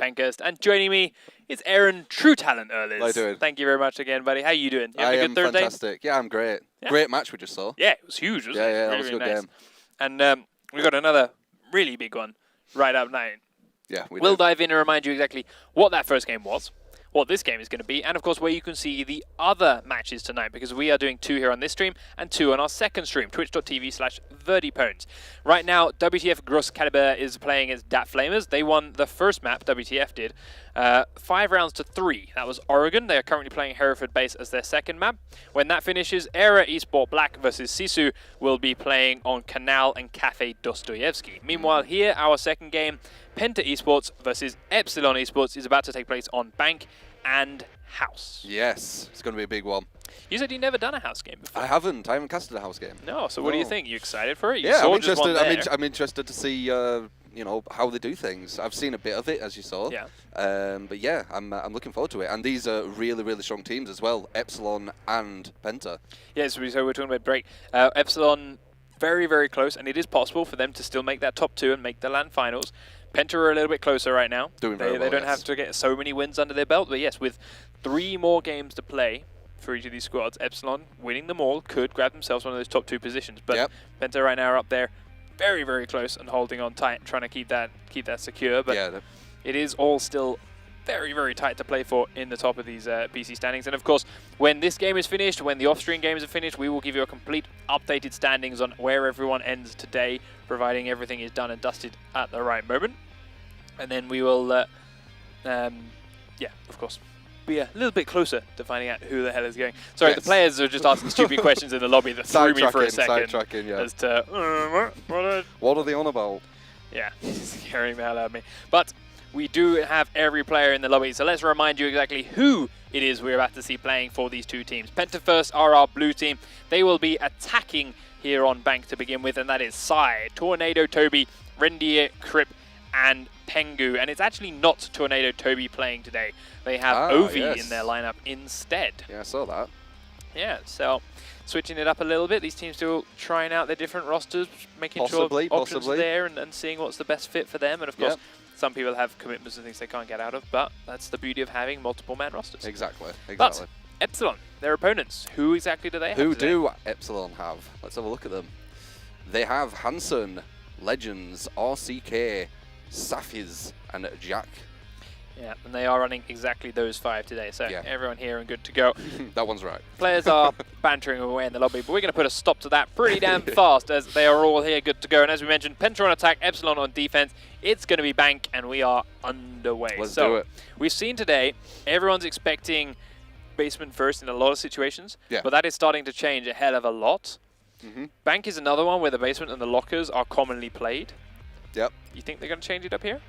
Bankest, and joining me is Aaron, True Talent Earlers. How you doing? Thank you very much again, buddy. How you doing? You I having a am good Thursday? fantastic. Yeah, I'm great. Yeah. Great match we just saw. Yeah, it was huge, wasn't it? Yeah, Really, that was a good nice. game. And we got another really big one right up now. Yeah, We'll dive in and remind you exactly what that first game was, what this game is going to be, and of course where you can see the other matches tonight, because we are doing 2 here on this stream and 2 on our second stream, twitch.tv/verdipones. Right now, WTF Gross Caliber is playing as Dat Flamers. They won the first map, WTF did, 5 rounds to 3. That was Oregon. They are currently playing Hereford Base as their second map. When that finishes, Era Esport Black versus Sisu will be playing on Canal and Cafe Dostoyevsky. Meanwhile, here, our second game, PENTA Esports versus Epsilon Esports is about to take place on Bank and House. Yes, it's going to be a big one. You said you've never done a house game before. I haven't casted a house game. No, so what do you think? You excited for it? You Yeah, saw I'm just one interested. there. I'm interested to see, you know, how they do things. I've seen a bit of it, as you saw. Yeah. But yeah, I'm looking forward to it. And these are really, really strong teams as well, Epsilon and PENTA. Yes, so we're talking about break. Epsilon, very, very close, and it is possible for them to still make that top 2 and make the LAN finals. PENTA are a little bit closer right now. Doing very well, They don't have to get so many wins under their belt, but yes, with 3 more games to play for each of these squads, Epsilon winning them all could grab themselves one of those top 2 positions. But PENTA right now are up there, very, very close and holding on tight, trying to keep that secure. But yeah, it is all still very, very tight to play for in the top of these PC standings. And of course, when this game is finished, when the off-stream games are finished, we will give you a complete updated standings on where everyone ends today, providing everything is done and dusted at the right moment. And then we will, yeah, of course, be a little bit closer to finding out who the hell is going. Sorry, the players are just asking stupid questions in the lobby that threw me for a second. Yeah. As to, what are they on about? Yeah, scaring the hell out of me. But we do have every player in the lobby, so let's remind you exactly who it is we're about to see playing for these 2 teams. PENTA first are our blue team. They will be attacking here on Bank to begin with, and that is Sai, Tornado Toby, Rendier, Crip, and Pengu. And it's actually not Tornado Toby playing today. They have Ovi in their lineup instead. Yeah, I saw that. Yeah, so switching it up a little bit. These teams still trying out their different rosters, making sure options are there and seeing what's the best fit for them. And of course, some people have commitments and things they can't get out of, but that's the beauty of having multiple man rosters. Exactly. But Epsilon, their opponents, who exactly do they have Who today? do Epsilon have? Let's have a look at them. They have Hansen, Legends, RCK, Safiz, and Jack. Yeah, and they are running exactly those 5 today, so everyone here and good to go. That one's right. Players are bantering away in the lobby, but we're going to put a stop to that pretty damn fast as they are all here good to go. And as we mentioned, PENTA on attack, Epsilon on defense. It's going to be Bank, and we are underway. Let's do it. We've seen today, everyone's expecting basement first in a lot of situations, but that is starting to change a hell of a lot. Bank is another one where the basement and the lockers are commonly played. Yep. You think they're going to change it up here?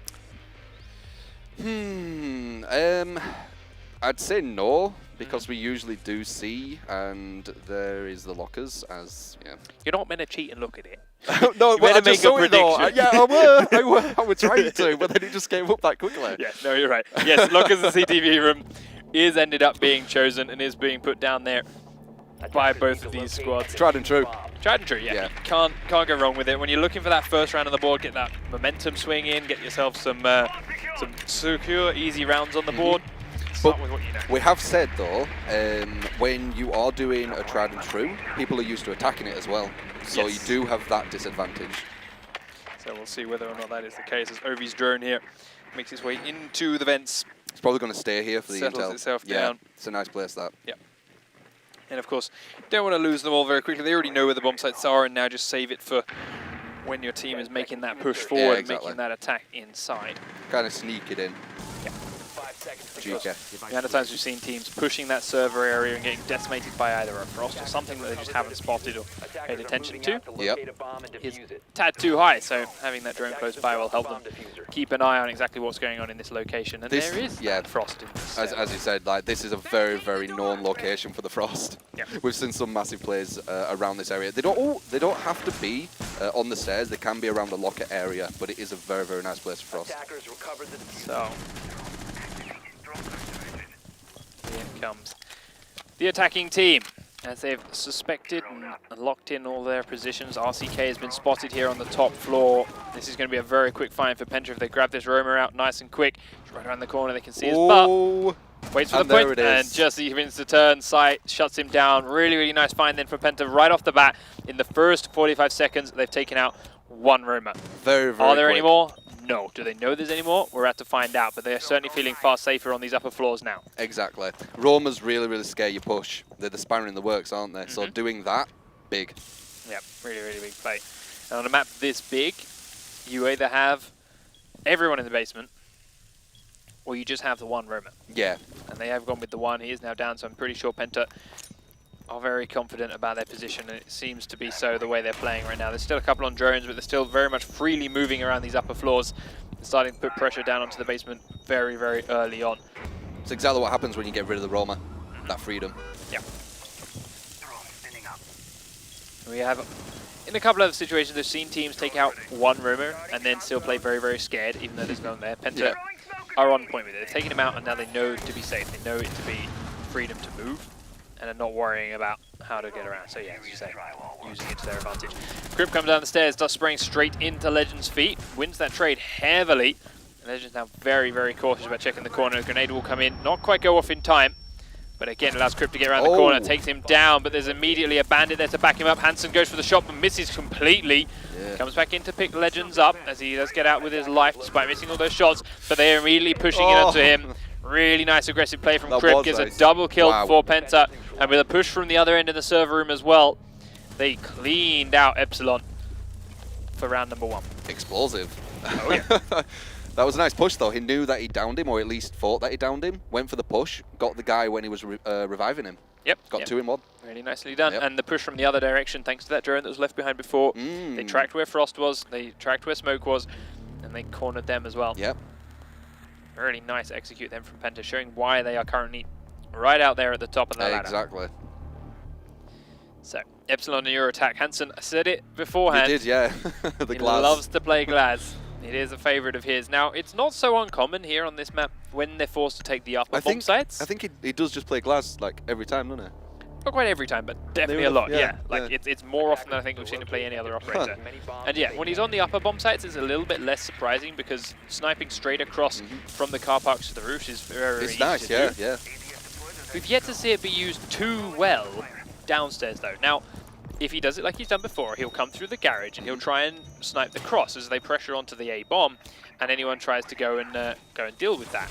I'd say no, because we usually do see, and there is the lockers as, You're not meant to cheat and look at it. No, well, I just saw it though. I was trying to, but then it just came up that quickly. Yeah, no, you're right. Yes, lockers and CTV room is ended up being chosen and is being put down there by both of these squads. Tried and true. Tried and true, yeah. Can't go wrong with it. When you're looking for that first round on the board, get that momentum swing in, get yourself some secure, easy rounds on the board. Start with what you know. We have said though, when you are doing a tried and true, people are used to attacking it as well. So you do have that disadvantage. So we'll see whether or not that is the case as Ovi's drone here makes its way into the vents. It's probably going to stay here for the intel. Settles itself down. It's a nice place, that. Yeah. And of course, don't want to lose them all very quickly. They already know where the bomb sites are, and now just save it for when your team is making that push forward, and making that attack inside. Kind of sneak it in. Yeah. GK. The amount of times we've seen teams pushing that server area and getting decimated by either a frost or something that they just haven't spotted or paid attention to is a tad too high, so having that drone close by will help them keep an eye on exactly what's going on in this location. And there is frost in this. As you said, like, this is a very, very known location for the frost. Yeah. We've seen some massive plays around this area. They don't have to be on the stairs. They can be around the locker area, but it is a very, very nice place for frost. So here comes the attacking team. as they've suspected and locked in all their positions. RCK has been spotted here on the top floor. This is going to be a very quick find for Penta if they grab this roamer out nice and quick. He's right around the corner, they can see his butt. Waits for the point, and just as he begins to turn, Sight shuts him down. Really, really nice find then for Penta right off the bat. In the first 45 seconds, they've taken out one roamer. Very, very Are there quick. any more? No. Do they know there's any more? We're at to find out, but they're certainly feeling far safer on these upper floors now. Exactly. Roamers really, really scare you push. They're the spanner in the works, aren't they? So doing that, big. Yep, really, really big play. And on a map this big, you either have everyone in the basement, or you just have the one roamer. Yeah. And they have gone with the one. He is now down, so I'm pretty sure Penta are very confident about their position, and it seems to be so the way they're playing right now. There's still a couple on drones, but they're still very much freely moving around these upper floors, starting to put pressure down onto the basement very, very early on. It's exactly what happens when you get rid of the roamer, that freedom. Yeah. We have, in a couple of situations, we've seen teams take out one roamer and then still play very, very scared, even though there's no one there. Penta are on point with it. They've taken him out, and now they know to be safe. They know it to be freedom to move, and are not worrying about how to get around. So yeah, as you say, using it to their advantage. Grip comes down the stairs, dust spraying straight into Legend's feet, wins that trade heavily. Legend's now very, very cautious about checking the corner. A grenade will come in, not quite go off in time, but again allows Grip to get around the corner, takes him down, but there's immediately a bandit there to back him up. Hansen goes for the shot, but misses completely. Comes back in to pick Legends up as he does get out with his life despite missing all those shots, but they are immediately pushing it onto him. Really nice aggressive play from Grip, gives a double kill for Penta, and with a push from the other end in the server room as well, they cleaned out Epsilon for round number 1. Explosive. Oh yeah. That was a nice push though. He knew that he downed him, or at least thought that he downed him, went for the push, got the guy when he was reviving him. Yep. Got 2 in 1. Really nicely done. And the push from the other direction, thanks to that drone that was left behind before. They tracked where Frost was, they tracked where Smoke was, and they cornered them as well. Yep. Really nice execute then from Penta, showing why they are currently right out there at the top of the ladder. Exactly. So, Epsilon in your attack. Hansen said it beforehand. He did, yeah. He loves to play Glaz. It is a favourite of his. Now, it's not so uncommon here on this map when they're forced to take the upper bomb sites. I think he does just play Glaz like every time, doesn't he? Not quite every time, but definitely a lot, yeah. Like, it's more often than I think we've seen him play any other operator. And yeah, when he's on the upper bomb sites, it's a little bit less surprising because sniping straight across from the car parks to the roofs is very, very easy nice, to do. yeah. We've yet to see it be used too well downstairs, though. Now, if he does it like he's done before, he'll come through the garage and he'll try and snipe the cross as they pressure onto the A bomb, and anyone tries to go and deal with that.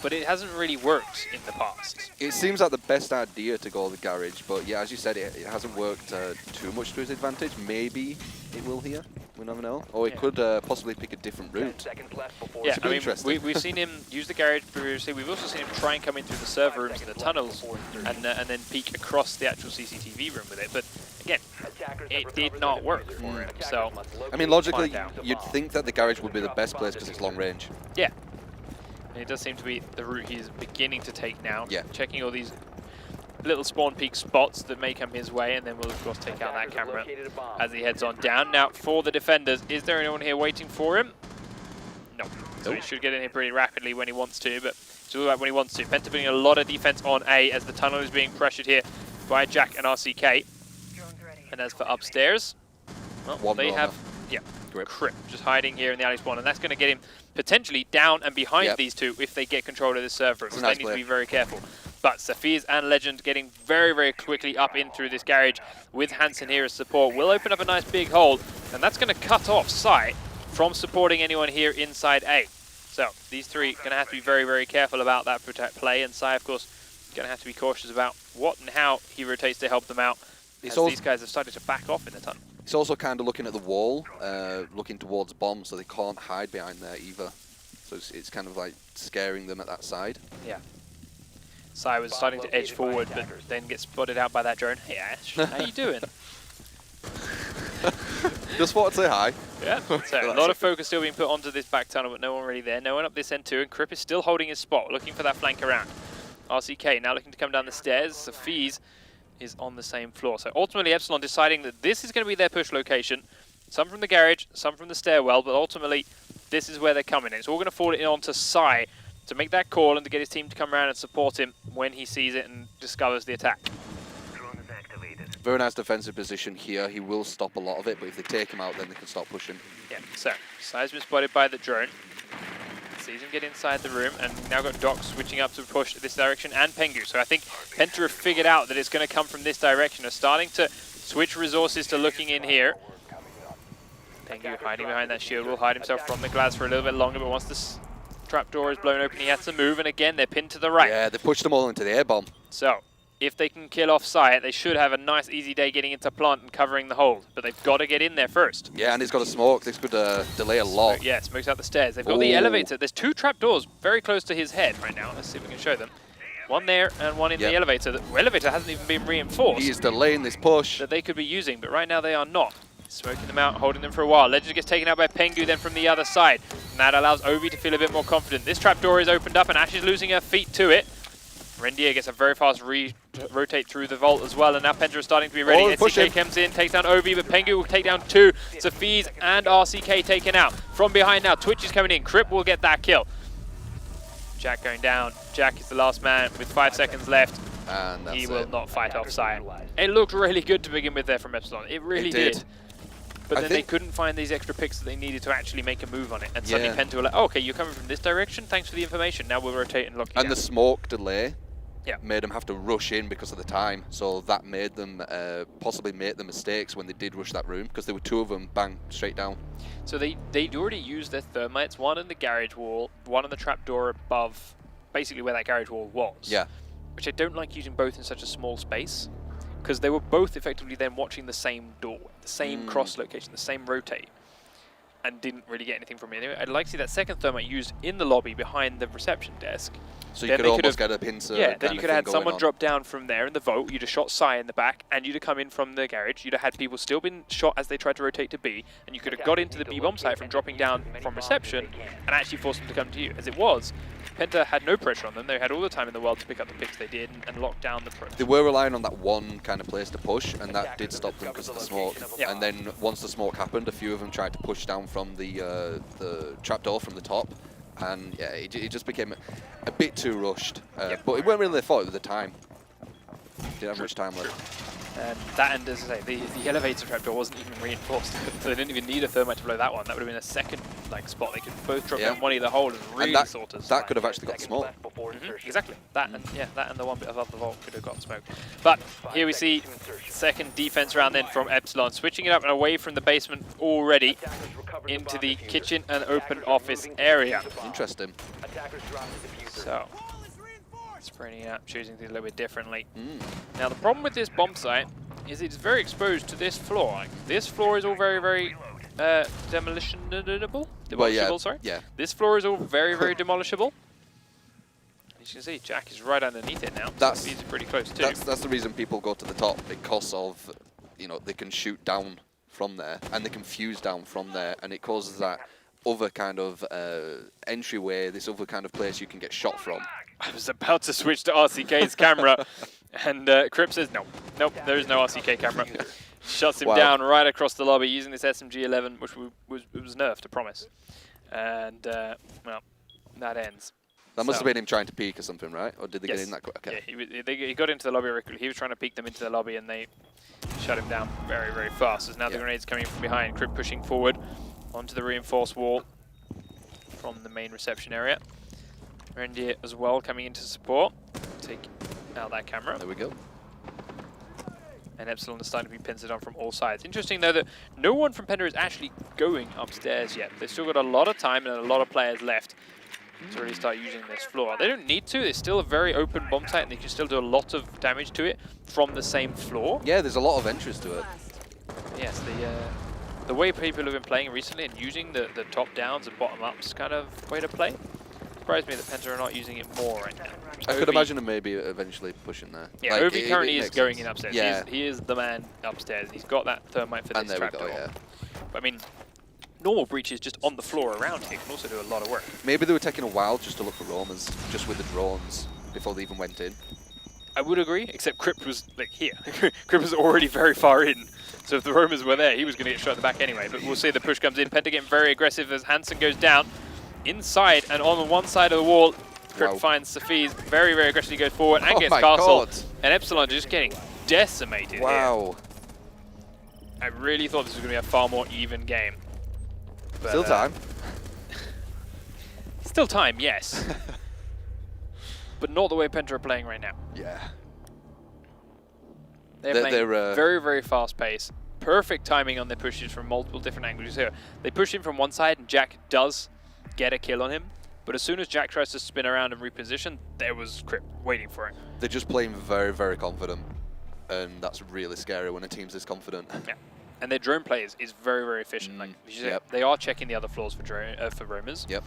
But it hasn't really worked in the past. It seems like the best idea to go to the garage, but yeah, as you said, it hasn't worked too much to his advantage. Maybe it will here. We never know. Or it could possibly pick a different route. Yeah, I mean, we've seen him use the garage previously. We've also seen him try and come in through the server rooms and the tunnels and then peek across the actual CCTV room with it. But again, it did not work for him. So, I mean, logically, you'd think that the garage would be the best place because it's long range. Yeah. And it does seem to be the route he's beginning to take now. Yeah. Checking all these little spawn peak spots that may come his way, and then we'll of course take out that camera as he heads on down. Now for the defenders, is there anyone here waiting for him? No. So he should get in here pretty rapidly when he wants to, but it's all about when he wants to. Penta putting a lot of defense on A as the tunnel is being pressured here by Jack and RCK. And as for upstairs, well, they have Grip just hiding here in the alley spawn, and that's going to get him potentially down and behind these two if they get control of this server. So they need to be very careful. But Safiz and Legend getting very, very quickly up in through this garage with Hansen here as support will open up a nice big hole, and that's going to cut off Sight from supporting anyone here inside A. So these three are going to have to be very, very careful about that play, and Sight, of course, going to have to be cautious about what and how he rotates to help them out. As these guys have started to back off in the tunnel. He's also kind of looking at the wall, looking towards bombs, so they can't hide behind there either. So it's kind of like scaring them at that side. Yeah. Sai was starting to edge forward, but then gets spotted out by that drone. Hey Ash, how you doing? Just want to say hi. Yeah, so a lot of focus still being put onto this back tunnel, but no one really there. No one up this end too, and Crip is still holding his spot, looking for that flank around. RCK now looking to come down the stairs. Safiz is on the same floor. So ultimately Epsilon deciding that this is going to be their push location. Some from the garage, some from the stairwell, but ultimately this is where they're coming in. It's all going to fall in onto Sai to make that call and to get his team to come around and support him when he sees it and discovers the attack. Very nice defensive position here. He will stop a lot of it, but if they take him out, then they can stop pushing. Yeah, so Sai's been spotted by the drone. Sees him get inside the room, and now got Doc switching up to push this direction, and Pengu. So I think Penta have figured out that it's going to come from this direction. Are starting to switch resources to looking in here. Pengu hiding behind that shield will hide himself from the glass for a little bit longer, but once this trapdoor is blown open, he has to move, and again they're pinned to the right. Yeah, they pushed them all into the air bomb. So if they can kill off Sai, they should have a nice easy day getting into plant and covering the hold, but they've got to get in there first. Yeah, and he's got a smoke. This could delay a lot. So, yeah, smokes out the stairs. They've got the elevator. There's 2 trapdoors very close to his head right now. Let's see if we can show them. One there and one in the elevator. The elevator hasn't even been reinforced. He is delaying this push. That they could be using, but right now they are not. Smoking them out, holding them for a while. Legend gets taken out by Pengu then from the other side. And that allows Ovi to feel a bit more confident. This trapdoor is opened up and Ash is losing her feet to it. Rendier gets a very fast rotate through the vault as well, and now Penta is starting to be ready. SCK comes in, takes down Ovi, but Pengu will take down 2. Safiz and RCK taken out. From behind now, Twitch is coming in. Crip will get that kill. Jack going down. Jack is the last man with 5 seconds left. And he will not fight off Sion. It looked really good to begin with there from Epsilon. It really did. But then they couldn't find these extra picks that they needed to actually make a move on it. And suddenly Penta were like, oh, okay, you're coming from this direction. Thanks for the information. Now we'll rotate and lock you down. And the smoke delay made them have to rush in because of the time. So that made them possibly make the mistakes when they did rush that room, because there were 2 of them bang straight down. So they'd already used their thermites, one in the garage wall, one on the trapdoor above, basically where that garage wall was. Yeah. Which I don't like using both in such a small space, because they were both effectively then watching the same door, the same cross location, the same rotate, and didn't really get anything from it. Anyway, I'd like to see that second thermite used in the lobby behind the reception desk. So you could almost get a pincer. Yeah, then you could have had someone drop down from there in the vault, you'd have shot Sai in the back, and you'd have come in from the garage. You'd have had people still been shot as they tried to rotate to B, and you could have got into the B-bomb site from dropping down from reception, and actually forced them to come to you. As it was, Penta had no pressure on them. They had all the time in the world to pick up the picks they did and lock down the approach. They were relying on that one kind of place to push, and that did stop them because of the smoke. Yeah. And then once the smoke happened, a few of them tried to push down from the trapdoor from the top, and yeah, it just became a bit too rushed. But it weren't really their fault, it was the time. Didn't have much time left. That, and as I say, the elevator trapdoor wasn't even reinforced, so they didn't even need a thermite to blow that one. That would have been a second spot. They could both drop down one either hole and really sort of. That could have actually got smoke. Exactly. That and that and the one bit above the vault could have got smoke. But here we see second defense round then from Epsilon, switching it up and away from the basement already into the kitchen and open office area. Interesting. So. Spreading it out, choosing things a little bit differently. Now the problem with this bomb site is it's very exposed to this floor. Like, this floor is all very, very demolishable. Sorry. Yeah. This floor is all very, very demolishable. As you can see, Jack is right underneath it now. He's pretty close too. That's the reason people go to the top, because of, they can shoot down from there and they can fuse down from there, and it causes that other kind of entryway, this other kind of place you can get shot from. I was about to switch to RCK's camera, and Crip says, nope, there is no RCK camera. Shuts him down right across the lobby using this SMG-11, which was nerfed, I promise. And, well, that ends. That must have been him trying to peek or something, right? Or did they get in that quick? Okay. Yeah, he got into the lobby very quickly. He was trying to peek them into the lobby, and they shut him down very, very fast. As now the grenades coming from behind, Crip pushing forward onto the reinforced wall from the main reception area. Rendier as well coming into support. Take out that camera. There we go. And Epsilon is starting to be pincered on from all sides. Interesting though that no one from Penta is actually going upstairs yet. They've still got a lot of time and a lot of players left to really start using this floor. They don't need to. It's still a very open bomb site, and they can still do a lot of damage to it from the same floor. Yeah, there's a lot of entries to it. Yes, the way people have been playing recently and using the top downs and bottom ups kind of way to play. Surprised me that Penta are not using it more right now. I could imagine them maybe eventually pushing there. Yeah, like, Ovi currently is going in upstairs. Yeah. He is the man upstairs. He's got that thermite for this trapdoor. And there we go, But I mean, normal breaches just on the floor around here can also do a lot of work. Maybe they were taking a while just to look for roamers, just with the drones, before they even went in. I would agree, except Crypt was like here. Crypt was already very far in. So if the roamers were there, he was going to get shot at the back anyway. But we'll see the push comes in. Penta getting very aggressive as Hansen goes down. Inside and on one side of the wall, Crypt finds Safiz, very, very aggressively goes forward and gets Castle. And Epsilon just getting decimated here. Wow. I really thought this was going to be a far more even game. But, Still time. Still time, yes. But not the way PENTA are playing right now. Yeah. They're playing very, very fast pace. Perfect timing on their pushes from multiple different angles here. They push him from one side and Jack does get a kill on him. But as soon as Jack tries to spin around and reposition, there was Crip waiting for him. They're just playing very, very confident. And that's really scary when a team's this confident. Yeah. And their drone play is very, very efficient. Like they are checking the other floors for roamers. Yep.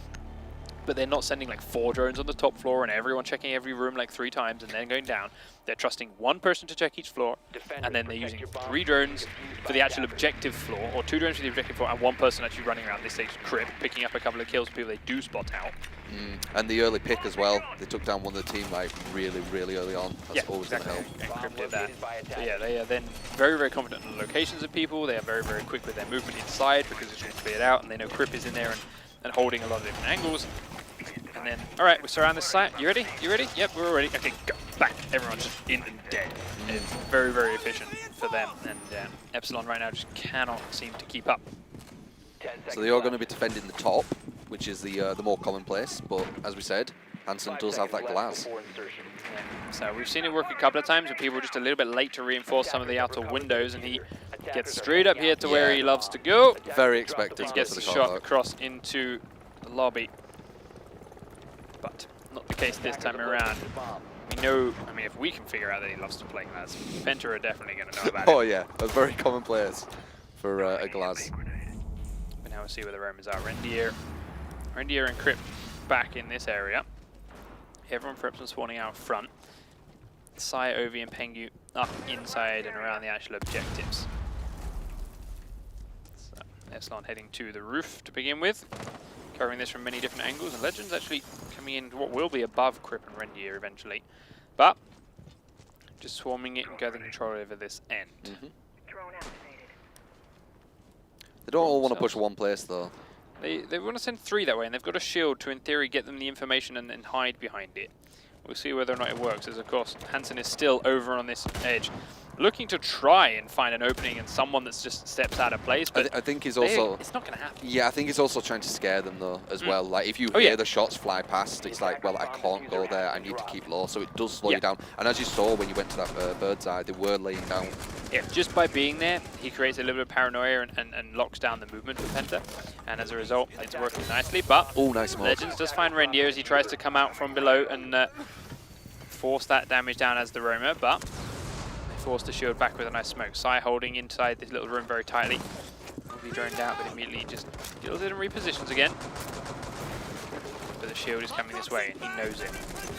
But they're not sending like 4 drones on the top floor and everyone checking every room like 3 times and then going down. They're trusting 1 person to check each floor, and then they're using 3 drones for the actual objective floor, or 2 drones for the objective floor, and 1 person actually running around this stage Crip, picking up a couple of kills for people they do spot out. And the early pick as well. They took down one of the team like really, really early on. That's always exactly. going to help. And Crip did that. So yeah, they are then very, very confident in the locations of people. They are very, very quick with their movement inside because it's all cleared out, and they know Crip is in there and holding a lot of different angles. And then, all right, we surround this site. You ready? You ready? Yep, we're all ready. Okay, go back. Everyone's just in and dead. It's very, very efficient for them. And Epsilon right now just cannot seem to keep up. So they are going to be defending the top, which is the more commonplace. But as we said, Hansen does have that glass. Yeah. So we've seen it work a couple of times, but people were just a little bit late to reinforce some of the outer windows, and he gets straight up here to where he loves to go. Very expected. He gets the shot across into the lobby. But not the case this time around. We know, I mean, if we can figure out that he loves to play glass, PENTA are definitely going to know about it. Oh yeah, that's very commonplace for a glass. But now we'll see where the roamers are. Rendier and Crip back in this area. Everyone for Epsilon spawning out front. Sai, Ovi and Pengu up inside and around the actual objectives. So Epsilon heading to the roof to begin with. Covering this from many different angles, and Legends actually coming in what will be above Crip and Rendier eventually. But just swarming it and gathering control over this end. They don't all want to push one place though. They want to send 3 that way, and they've got a shield to, in theory, get them the information and then hide behind it. We'll see whether or not it works, as of course Hansen is still over on this edge, looking to try and find an opening and someone that's just steps out of place. But I think he's also... It's not going to happen. Yeah, I think he's also trying to scare them though, as well. Like if you hear the shots fly past, it's like, well, I can't go there, I need to keep low, so it does slow you down. And as you saw when you went to that bird's eye, they were laying down. Yeah, just by being there, he creates a little bit of paranoia and locks down the movement for PENTA. And as a result, it's working nicely. But nice Legends does find Rendier as he tries to come out from below and force that damage down as the roamer, but they force the shield back with a nice smoke. Sai holding inside this little room very tightly. Will be droned out, but immediately just deals it and repositions again. But the shield is coming this way, and he knows it.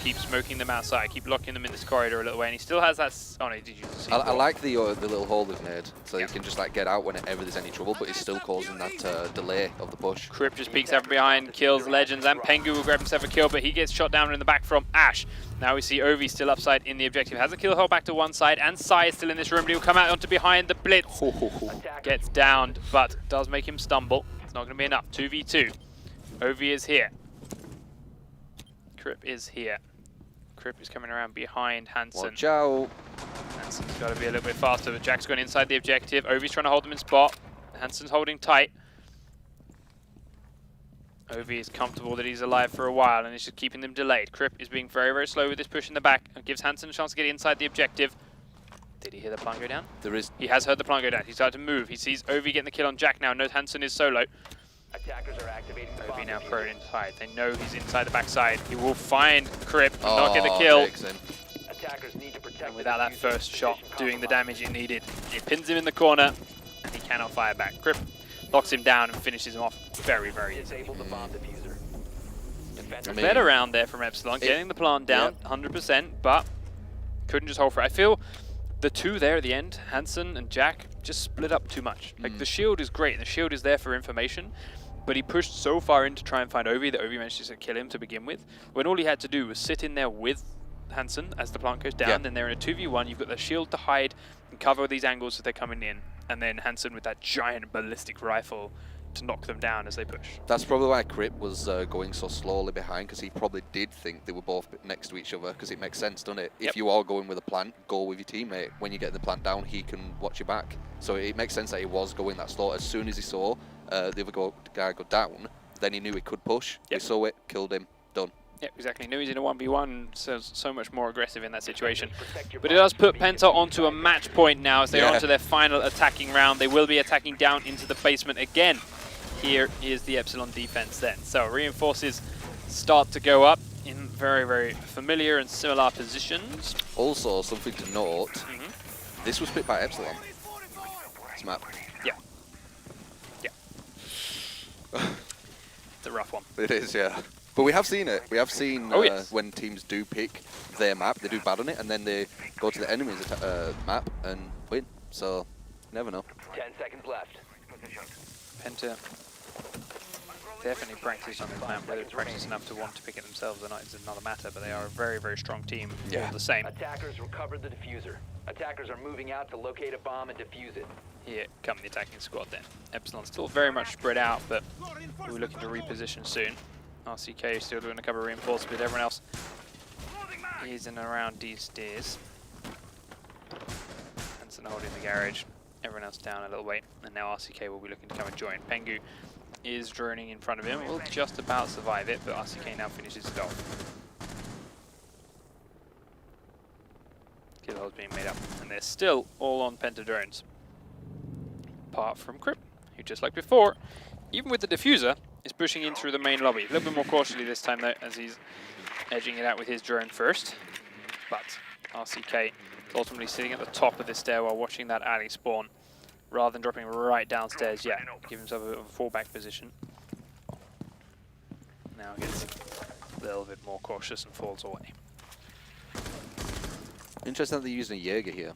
Keep smoking them outside, keep locking them in this corridor a little way, and he still has that... Oh no, did you see? I like the little hole they've made, so you can just like get out whenever there's any trouble, but it's still causing that delay of the push. Crip just peeks out behind, kills Legends, and Pengu will grab himself a kill, but he gets shot down in the back from Ash. Now we see Ovi still upside in the objective. Has a kill hold back to one side, and Sai is still in this room, but he'll come out onto behind the blitz. Gets downed, but does make him stumble. It's not going to be enough. 2v2. Ovi is here. Crip is here. Crip is coming around behind Hansen. Watch out. Hansen's got to be a little bit faster, but Jack's gone inside the objective. Ovi's trying to hold them in spot. Hansen's holding tight. Ovi is comfortable that he's alive for a while and he's just keeping them delayed. Crip is being very, very slow with this push in the back and gives Hansen a chance to get inside the objective. Did he hear the plant go down? There is. He has heard the plant go down. He's started to move. He sees Ovi getting the kill on Jack now. Knows Hansen is solo. Attackers are activating the Ovi now bomb prone inside. They know he's inside the backside. He will find Crip and Oh, not get the kill. Attackers need to protect And without that first shot doing the damage it needed, it pins him in the corner and he cannot fire back. Crip locks him down and finishes him off very, very easily. Disable the bomb diffuser. Defender Better round there from Epsilon, getting the plant down 100%, but couldn't just hold for it. I feel the 2 there at the end, Hansen and Jack, just split up too much. Like the shield is great, and the shield is there for information, but he pushed so far in to try and find Ovi that Ovi managed to kill him to begin with, when all he had to do was sit in there with Hansen as the plant goes down. Then they're in a 2v1, you've got the shield to hide and cover these angles as they're coming in, and then Hansen with that giant ballistic rifle to knock them down as they push. That's probably why Crip was going so slowly behind, because he probably did think they were both next to each other, because it makes sense, doesn't it? Yep. If you are going with a plant, go with your teammate. When you get the plant down, he can watch your back. So it makes sense that he was going that slow. As soon as he saw the other guy go down, then he knew he could push. Yep. He saw it, killed him, done. Yep, exactly. Knew he's in a 1v1, so much more aggressive in that situation. But it does put Penta onto a match point now as they're onto their final attacking round. They will be attacking down into the basement again. Here is the Epsilon defense then. So reinforces start to go up in very, very familiar and similar positions. Also, something to note, this was picked by Epsilon. This map. Yeah. Yeah. It's a rough one. It is, yeah. But we have seen it. We have seen when teams do pick their map, they do bad on it, and then they go to the enemy's map and win. So, never know. 10 seconds left. Penta definitely practice on this map. Whether it's practice enough to want to pick it themselves or not is another matter, but they are a very, very strong team all the same. Attackers recovered the diffuser. Attackers are moving out to locate a bomb and defuse it. Here come the attacking squad then. Epsilon still very much spread out, but we're looking to reposition soon. RCK is still doing a couple of reinforcements, but everyone else is in and around these stairs. Hansen holding the garage, everyone else down a little way, and now RCK will be looking to come and join. Pengu is droning in front of him, will just about survive it, but RCK now finishes it off. Kill holes being made up, and they're still all on Penta drones. Apart from Crip, who just like before, even with the diffuser, is pushing in through the main lobby. A little bit more cautiously this time though, as he's edging it out with his drone first. But RCK is ultimately sitting at the top of the stairwell watching that alley spawn, rather than dropping right downstairs yet. Give himself a bit of a fallback position. Now gets a little bit more cautious and falls away. Interesting that they're using a Jaeger here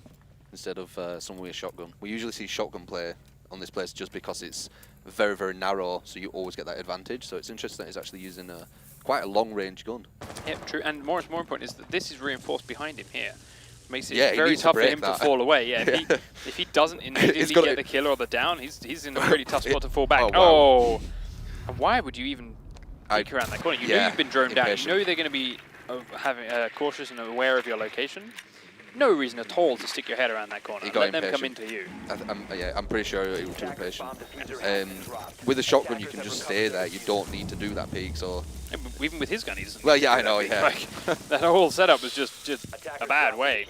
instead of someone with a shotgun. We usually see shotgun play on this place just because it's very, very narrow, so you always get that advantage. So it's interesting that he's actually using quite a long-range gun. Yep, true. And more important is that this is reinforced behind him here. Makes it Yeah, very tough for him to fall away. Yeah, if he doesn't immediately get the kill or the down, he's in a really tough spot to fall back. Oh, wow. And why would you even peek around that corner? You know you've been droned down. You know they're going to be cautious and aware of your location. No reason at all to stick your head around that corner. Let them come into you. I'm pretty sure he was too impatient. With a shotgun, you can just stay there. You don't need to do that peek. So even with his gun, he doesn't. Well, yeah, I know. Yeah, like, that whole setup was just a bad way.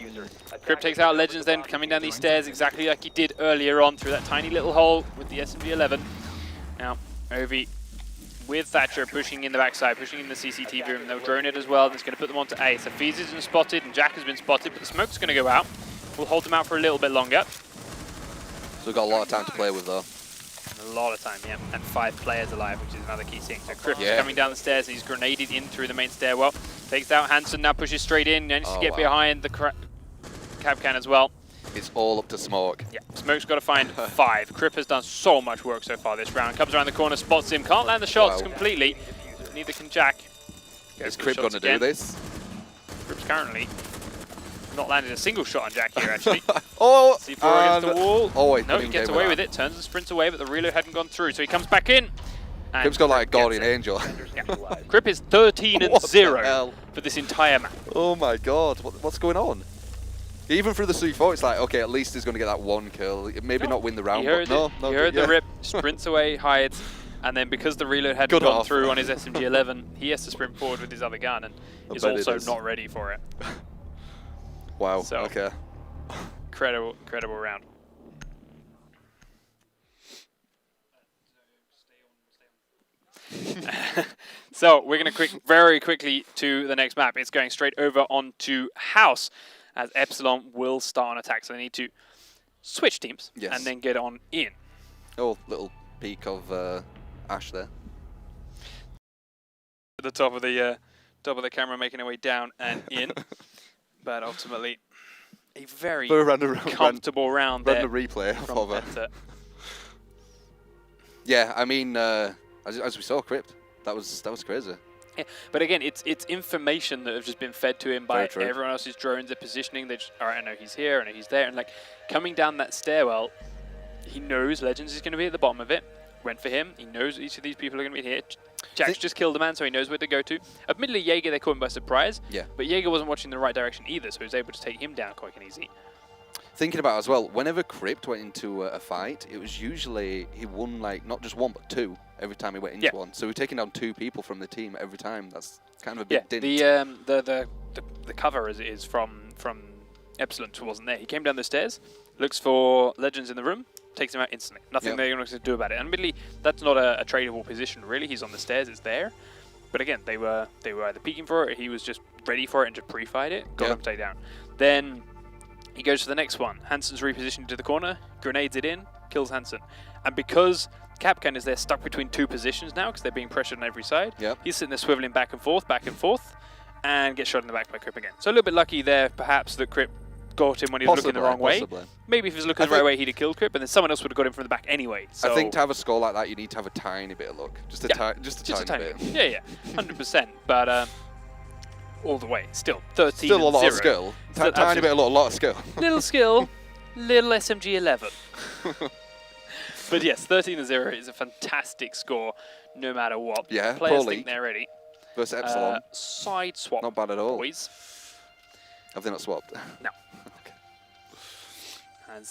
Crip takes out Legends then, coming down these stairs exactly like he did earlier on through that tiny little hole with the SMG-11. Now, Ovi with Thatcher pushing in the backside, pushing in the CCTV room. They'll drone it as well. That's going to put them onto A. So Feez has been spotted and Jack has been spotted, but the smoke's going to go out. We'll hold them out for a little bit longer. So we've got a lot of time to play with, though. A lot of time, yeah. And 5 players alive, which is another key thing. So Crip is coming down the stairs and he's grenaded in through the main stairwell. Takes out Hansen, now pushes straight in. Manages to get behind the cab can as well. It's all up to Smoke. Yeah, Smoke's got to find 5. Crip has done so much work so far this round. Comes around the corner, spots him, can't land the shots completely. Neither can Jack. Is Crip going to do this? Crip's currently not landed a single shot on Jack here, actually. C4 against the wall. Oh, no, he gets away with it, turns and sprints away, but the reload hadn't gone through, so he comes back in. Crip's got like a guardian angel. Yeah. Crip is 13-0 for this entire map. Oh my god, what's going on? Even through the C4, it's like, okay, at least he's going to get that 1 kill. Maybe not win the round, but no. He heard the rip, sprints away, hides, and then because the reload hadn't gone through on his SMG-11, he has to sprint forward with his other gun, and is also not ready for it. Wow, so, okay. Incredible round. So we're going to very quickly to the next map. It's going straight over onto House, as Epsilon will start an attack. So they need to switch teams and then get on in. Oh, little peek of Ash there. At the top of the camera, making our way down and in. But ultimately, a very comfortable round there. Run the replay from Penta. Yeah, I mean, as we saw, Crypt, that was crazy. Yeah, but again, it's information that have just been fed to him by everyone else's drones. They're positioning. They just, all right, I know he's here, I know he's there, and like coming down that stairwell, he knows Legends is going to be at the bottom of it. went for him. He knows each of these people are going to be here. Jack's just killed the man, so he knows where to go to. Admittedly, Jaeger, they caught him by surprise. Yeah. But Jaeger wasn't watching the right direction either, so he was able to take him down quick and easy. Thinking about it as well, whenever Crypt went into a fight, it was usually he won like not just one but two every time he went into one. So we're taking down 2 people from the team every time. That's kind of a big dint. The cover as it is from Epsilon wasn't there. He came down the stairs, looks for Legends in the room, takes him out instantly. Nothing they're going to do about it. And admittedly, that's not a tradable position really. He's on the stairs, it's there. But again, they were either peeking for it, or he was just ready for it and just pre-fired it, got him taken down. Then he goes to the next one. Hansen's repositioned to the corner, grenades it in, kills Hansen. And because Kapkan is there stuck between 2 positions now, because they're being pressured on every side, he's sitting there swiveling back and forth, and gets shot in the back by Crip again. So a little bit lucky there, perhaps, that Crip got him when he was looking the wrong way. Maybe if he was looking the right way, he'd have killed Crip, and then someone else would have got him from the back anyway. So I think to have a score like that, you need to have a tiny bit of luck. Just a tiny bit. Yeah, 100%. But all the way, still 13. Still a lot of skill. Tiny bit, a lot of skill. Little skill, little SMG 11. But yes, 13-0 is a fantastic score, no matter what. Yeah, players think they're ready. Versus Epsilon. Side swap. Not bad at all. Boys. Have they not swapped? No. And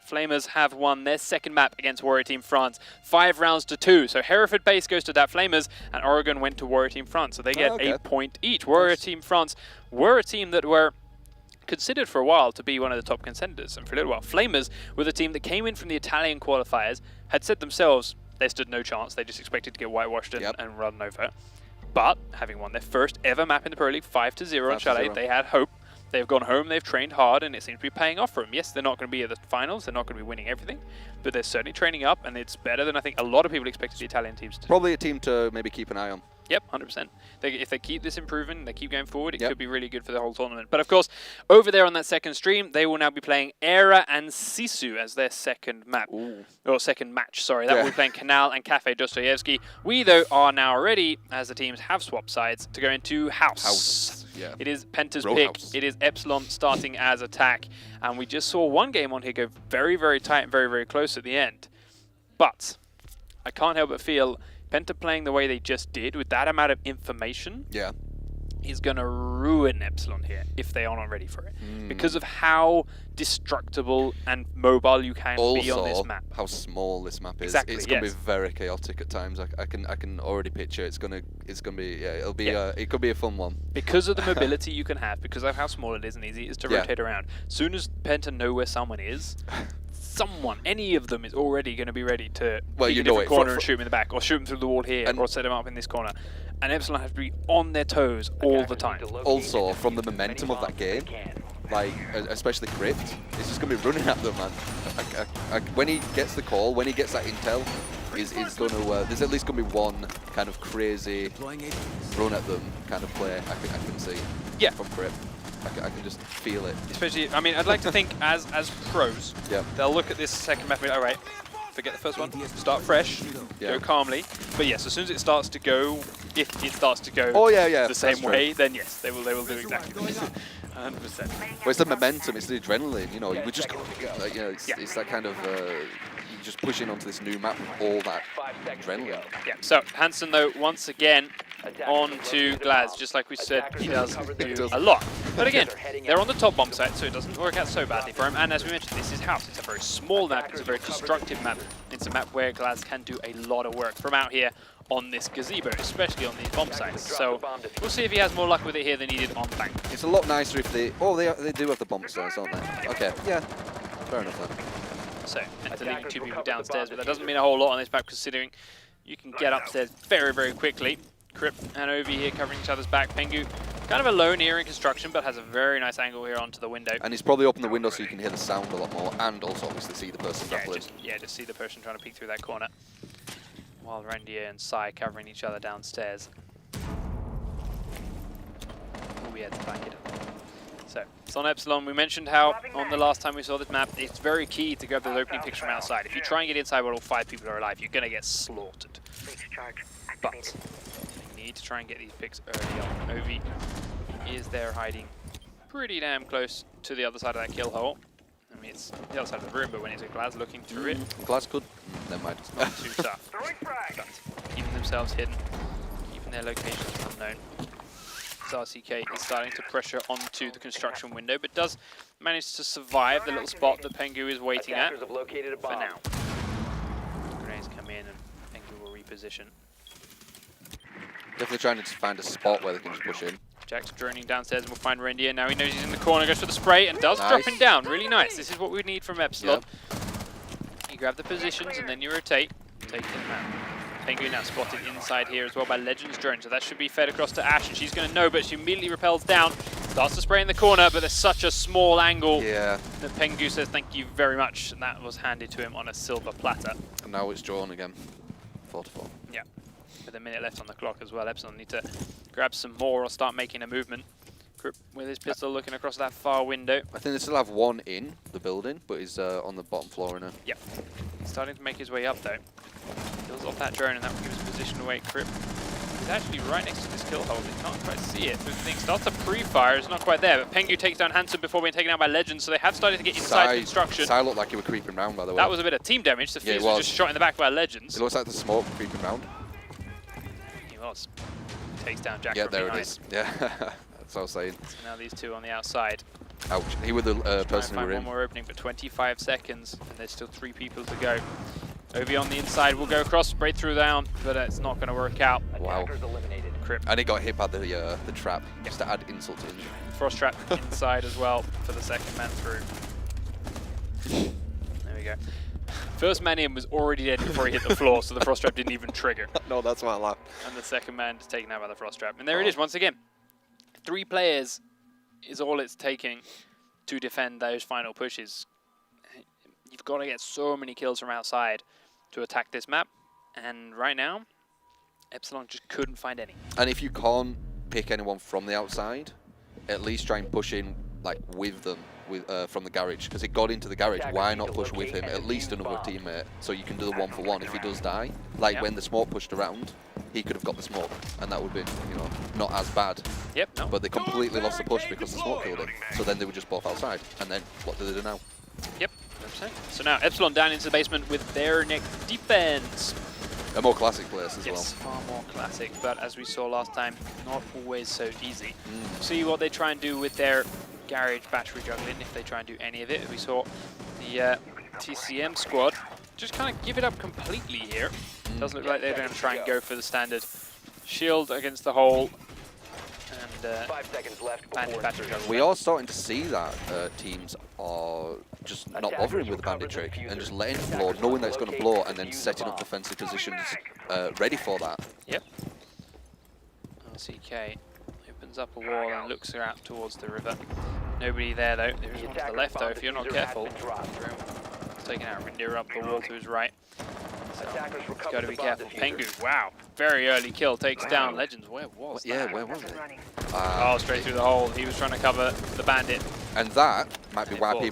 Flamers have won their second map against Warrior Team France, 5 rounds to 2. So Hereford base goes to that Flamers, and Oregon went to Warrior Team France. So they get a point each. Warrior Team France were a team that were considered for a while to be one of the top contenders, and for a little while. Flamers were the team that came in from the Italian qualifiers, had said themselves they stood no chance, they just expected to get whitewashed and run over. But having won their first ever map in the Pro League, 5-0 on Chalet, they had hope. They've gone home, they've trained hard, and it seems to be paying off for them. Yes, they're not going to be at the finals, they're not going to be winning everything, but they're certainly training up, and it's better than I think a lot of people expected the Italian teams to do. Probably a team to maybe keep an eye on. Yep, 100%. If they keep this improving, they keep going forward, it could be really good for the whole tournament. But of course, over there on that second stream, they will now be playing Era and Sisu as their second map. Or second match, sorry. That will be playing Canal and Cafe Dostoyevsky. We, though, are now ready, as the teams have swapped sides, to go into House. It is Penta's pick. It is Epsilon starting as attack. And we just saw one game on here go very, very tight and very, very close at the end. But I can't help but feel Penta playing the way they just did with that amount of information is going to ruin Epsilon here if they are not ready for it. Because of how destructible and mobile you can be on this map. How small this map is. Exactly, it's going to be very chaotic at times. I can already picture it's going to be it could be a fun one. Because of the mobility you can have, because of how small it is and easy it is to rotate around. As soon as Penta know where someone is, any of them is already going to be ready to pick a different corner and shoot him in the back, or shoot him through the wall here, or set him up in this corner. And Epsilon have to be on their toes all the time. Also, from the momentum of that game, like especially Crypt, it's just going to be running at them, man. When he gets the call, when he gets that intel, is going to. There's at least going to be one kind of crazy run at them kind of play. I can see. Yeah, from Crypt. I can just feel it. Especially, I mean, I'd like to think as pros, they'll look at this second map and be like, all right, forget the first one, start fresh, go calmly. But yes, as soon as it starts to go, if it starts to go the same way, then yes, they will do exactly this. 100%. Well, it's the momentum, it's the adrenaline, you know, we just, you know, it's that kind of, you just pushing onto this new map with all that adrenaline. Yeah, so Hansen, though, once again, on to Glaz, just like we said, he does do a lot. But again, they're on the top bomb site, so it doesn't work out so badly for him. And as we mentioned, this is House. It's a very small map, it's a very destructive map. It's a map where Glaz can do a lot of work from out here on this gazebo, especially on these bomb sites. So we'll see if he has more luck with it here than he did on Bank. It's a lot nicer if they... Oh, they do have the bomb sites, don't they? Okay, yeah, fair enough then. So, Penta leaving 2 people downstairs, but that doesn't mean a whole lot on this map, considering you can get upstairs very, very quickly. Crypt and Ovi here covering each other's back. Pengu kind of alone here in construction, but has a very nice angle here onto the window. And he's probably opened the window so you can hear the sound a lot more, and also obviously see the person grappling. Just see the person trying to peek through that corner. While Rendier and Sai covering each other downstairs. We had to back it up. So, it's on Epsilon. We mentioned how on the last time we saw this map, it's very key to grab those opening picks from outside. If you try and get inside while all 5 people are alive, you're going to get slaughtered. But you need to try and get these picks early on. Ovi is there hiding pretty damn close to the other side of that kill hole. I mean, it's the outside of the room, but when it's a Glaz looking through it, Glaz could. Never mind. it's not too tough. But keeping themselves hidden, keeping their locations unknown. RCK is starting to pressure onto the construction window, but does manage to survive the little spot that Pengu is waiting at Attackers have located a bomb. for now. Grenades come in and Pengu will reposition. Definitely trying to find a spot where they can just push in. Jack's droning downstairs and will find Rendier. Now he knows he's in the corner, goes for the spray and does Nice. drop him down. Really nice. This is what we need from Epsilon. You grab the positions and then you rotate. Take him out. Pengu now spotted inside here as well by Legends drone, so that should be fed across to Ash, and she's going to know, but she immediately repels down. Starts to spray in the corner, but there's such a small angle that Pengu says thank you very much, and that was handed to him on a silver platter. And now it's drawn again. 4-4. Yeah, with a minute left on the clock as well. Epsilon need to grab some more or start making a movement. Grip with his pistol looking across that far window. I think they still have one in the building, but he's on the bottom floor now. Yep. He's starting to make his way up though. Kills off that drone and that will give his position away. Crip is actually right next to this kill hole. They can't quite see it. The thing starts to pre-fire. It's not quite there, but Pengu takes down Handsome before being taken out by Legends, so they have started to get inside construction. Sai looked like he was creeping round, by the way. That was a bit of team damage. The fuse was just shot in the back by Legends. It looks like the smoke creeping round. He was. Takes down Jack Yeah, from there behind. it is. Yeah, that's what I was saying. So now these two on the outside. Ouch. He was the Try and person who find were one in. more opening, but 25 seconds, and there's still 3 people to go. Ovi on the inside will go across, spray through down, but it's not going to work out. Wow. Attackers eliminated. Crip. And he got hit by the trap, just to add insult to injury. Frost trap inside as well for the second man through. There we go. First man in was already dead before he hit the floor, so the frost trap didn't even trigger. No, that's why I laughed. And the second man is taken out by the frost trap. And there it is once again. 3 players is all it's taking to defend those final pushes. You've got to get so many kills from outside to attack this map. And right now, Epsilon just couldn't find any. And if you can't pick anyone from the outside, at least try and push in like with them from the garage. Because he got into the garage, why not push with him? At least another teammate, so you can do the 1-for-1 if he does die. Like when the smoke pushed around, he could have got the smoke, and that would be, you know, not as bad. Yep, no. But they completely lost the push because the smoke killed him. So then they were just both outside. And then what do they do now? Yep, 100%. So now Epsilon down into the basement with their next defense. A more classic place as Yes, far more classic, but as we saw last time, not always so easy. See what they try and do with their garage battery juggling, if they try and do any of it. We saw the TCM squad just kind of give it up completely here. Doesn't look like they're going to try and go for the standard shield against the hole. And 5 seconds left before battery juggling. We are starting to see that teams are just not bothering with the bandit trick and just letting it blow, knowing that it's going to blow, and then setting up defensive positions ready for that. Yep. RCK opens up a wall and looks out towards the river. Nobody there though. There is one to the left though, if you're not careful. Taking out Rendier up the wall to his right. So he's got to be careful. Pengu, wow. Very early kill, takes down Legends. Where was that? Yeah, where was it? Oh, straight through the hole. He was trying to cover the bandit. And that might be why Falls.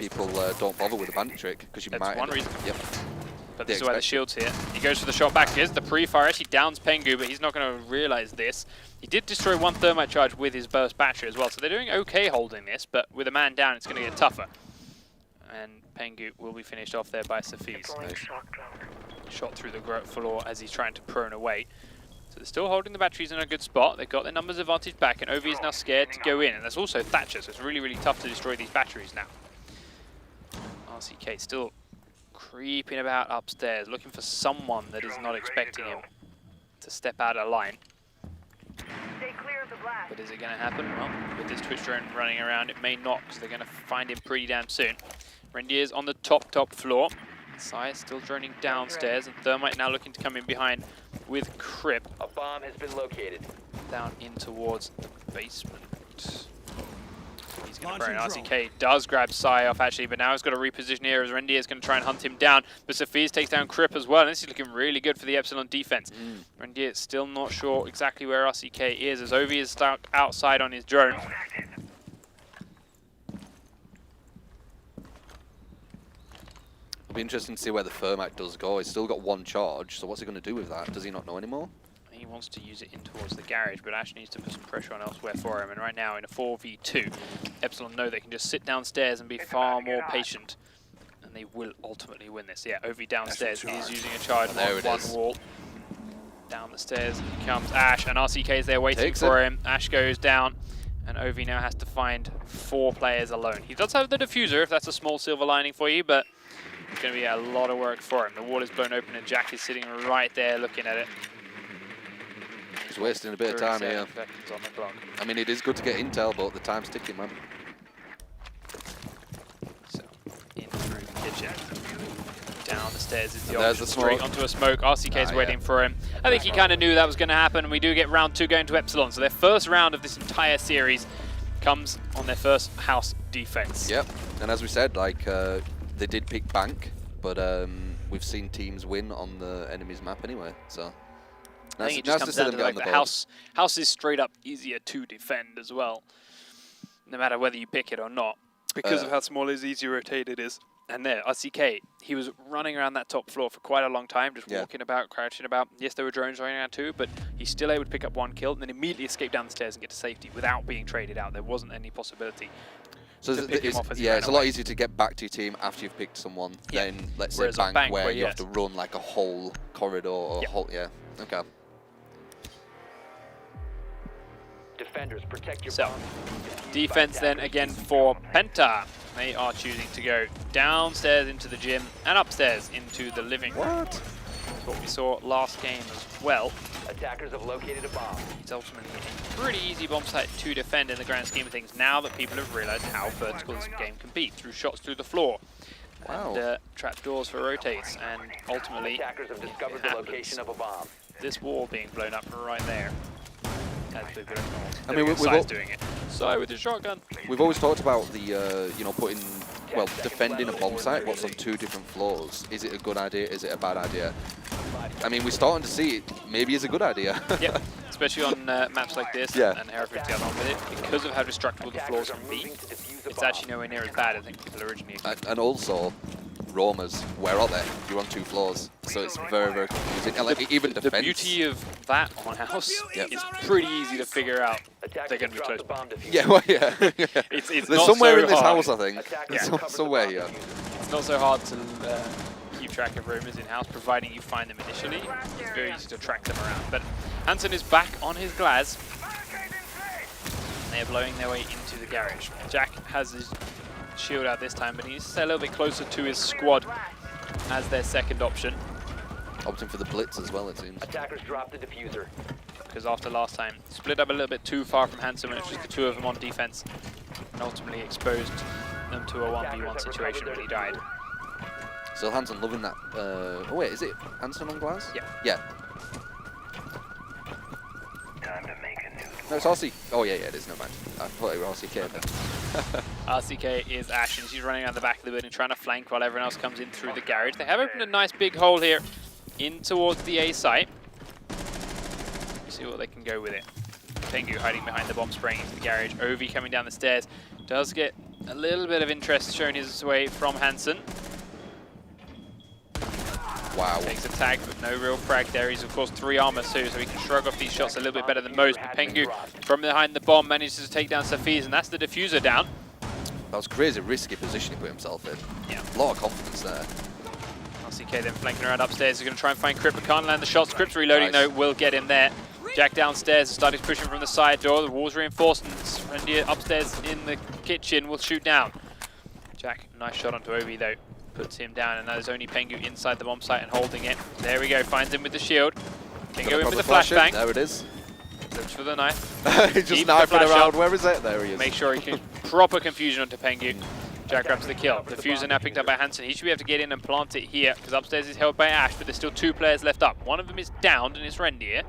people don't bother with the bandit trick, because you That's might. one reason. Yep. But this is why the shield's here. He goes for the shot back. Here's the pre-fire. Actually downs Pengu, but he's not going to realize this. He did destroy one thermite charge with his burst battery as well, so they're doing okay holding this, but with a man down, it's going to get tougher. And Pengu will be finished off there by Safiz. Nice. Shot through the floor as he's trying to prone away. So they're still holding the batteries in a good spot. They've got their numbers advantage back, and Ovi is now scared to go in. And there's also Thatcher, so it's really, really tough to destroy these batteries now. RCK still creeping about upstairs, looking for someone that is not expecting him to step out of line. But is it going to happen? Well, with this Twitch drone running around, it may not, because they're going to find him pretty damn soon. Rendier's on the top floor. Sai still droning downstairs, and Thermite now looking to come in behind with Crip. A bomb has been located. Down in towards the basement. He's going to burn. RCK does grab Sai off actually, but now he's got to reposition here as Rendier is going to try and hunt him down. But Safiz takes down Crip as well, and this is looking really good for the Epsilon defense. Rendier still not sure exactly where RCK is, as Ovi is stuck outside on his drone. It'll be interesting to see where the Thermite does go. He's still got 1 charge, so what's he going to do with that? Does he not know anymore? He wants to use it in towards the garage, but Ash needs to put some pressure on elsewhere for him. And right now, in a 4v2, Epsilon know they can just sit downstairs and be far more patient, and they will ultimately win this. Yeah, Ovi downstairs is using a charge on one wall. Down the stairs comes Ash, and RCK is there waiting for him. Ash goes down, and Ovi now has to find 4 players alone. He does have the diffuser, if that's a small silver lining for you, but it's going to be a lot of work for him. The wall is blown open, and Jack is sitting right there looking at it. He's wasting a bit of time here. Seconds on the clock. I mean, it is good to get intel, but the time's ticking, man. So, in through the kitchen. Down the stairs is the There's option. the smoke. Straight onto a smoke. RCK's waiting for him. I think he kind of knew that was going to happen. We do get round 2 going to Epsilon. So their first round of this entire series comes on their first house defense. Yep. And as we said, like, they did pick Bank, but we've seen teams win on the enemy's map anyway, so... I think it just comes down to like the house is straight up easier to defend as well, no matter whether you pick it or not, because of how small his easy rotated is. And there, RCK, he was running around that top floor for quite a long time, just walking about, crouching about. Yes, there were drones running around too, but he's still able to pick up 1 kill and then immediately escape down the stairs and get to safety without being traded out. There wasn't any possibility. So it's a lot easier to get back to your team after you've picked someone than, let's say, Bank, where you have to run like a whole corridor or whole, okay. Defenders, protect your so, defense then again for Penta. They are choosing to go downstairs into the gym and upstairs into the living room. What? That's what we saw last game as well. Attackers have located a bomb. It's ultimately a pretty easy bomb site to defend in the grand scheme of things now that people have realized how vertical this game can be through shots through the floor. Wow. And trapdoors for rotates, and ultimately attackers have discovered the location of a bomb. This wall being blown up right there. I mean, Sai's doing it. Sai with his shotgun. We've always talked about the, you know, defending a bomb site, what's on 2 different floors. Is it a good idea? Is it a bad idea? I mean, we're starting to see it maybe is a good idea. Yep, especially on maps like this and Hereford get on with it. Because of how destructible the floors can be, it's actually nowhere near as bad as I think people originally expected. And also, roamers, where are they? You're on 2 floors, so it's very, very confusing. And like, even defense. The beauty of that on house is pretty easy to figure out. They're going to be close. Yeah, well, yeah. It's There's not somewhere so in this hard. house, I think. Somewhere here. It's not so hard to keep track of roamers in house, providing you find them initially. It's very easy to track them around. But Hansen is back on his glass. They are blowing their way into the garage. Jack has his shield out this time, but he needs to stay a little bit closer to his squad as their second option. Opting for the blitz as well, it seems. Attackers drop the diffuser. Because after last time, split up a little bit too far from Hansen when it was just the 2 of them on defense, and ultimately exposed them to a 1v1 situation when he died. Still Hansen loving that. Oh wait, is it Hansen on glass? Yeah. Yeah. No, it's RC. Oh yeah, it is. No mind. I thought it was RCK then. RCK is Ash, and she's running around the back of the building trying to flank while everyone else comes in through the garage. They have opened a nice big hole here in towards the A site. See what they can go with it. Pengu hiding behind the bomb, spraying into the garage. Ovi coming down the stairs. Does get a little bit of interest shown his way from Hansen. Wow. Takes a tag, but no real frag there. He's, of course, 3 armor too, so he can shrug off these shots a little bit better than most. But Pengu, from behind the bomb, manages to take down Safiz, and that's the diffuser down. That was crazy risky position he put himself in. Yeah. A lot of confidence there. RCK then flanking around upstairs. He's going to try and find Crip, but can't land the shots. Crip's reloading, though, will get him there. Jack downstairs is starting to push him from the side door. The wall's reinforced, and Rendier upstairs in the kitchen will shoot down. Jack, nice shot onto Ovi, though. Puts him down, and that is only Pengu inside the bomb site and holding it. There we go, finds him with the shield. Can go in with the flashbang. There it is. Looks for the knife. He's just knifing around. Where is it? There he is. Make sure he can proper confusion onto Pengu. Jack grabs the kill. The fuser now picked up by Hansen. He should be able to get in and plant it here, because upstairs is held by Ash, but there's still 2 players left up. One of them is downed, and it's Rendier.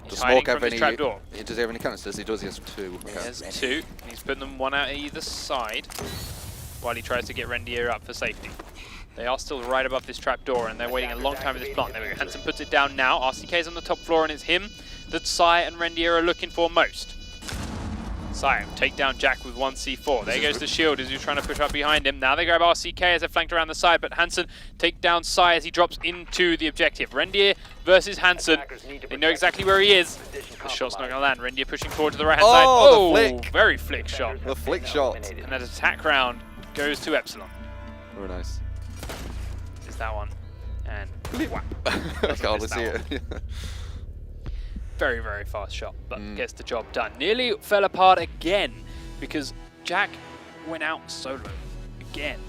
He's hiding from his trapdoor. Does he have any canisters? He does, he has 2. Okay. He has 2. He's putting them 1 out either side while he tries to get Rendier up for safety. They are still right above this trapdoor, and they're waiting a long time for this plant. There we go. Hansen puts it down now. RCK's on the top floor, and it's him that Sai and Rendier are looking for most. Sai take down Jack with 1 C4. There goes the shield as he's trying to push up behind him. Now they grab RCK as they're flanked around the side, but Hansen take down Sai as he drops into the objective. Rendier versus Hansen. They know exactly where he is. The shot's not going to land. Rendier pushing forward to the right-hand side. Oh, the flick. Very flick shot. The flick shot. And that attack round goes to Epsilon. Very nice. Is that one. And whap. I can hardly see it. Very, very fast shot, but gets the job done. Nearly fell apart again because Jack went out solo again.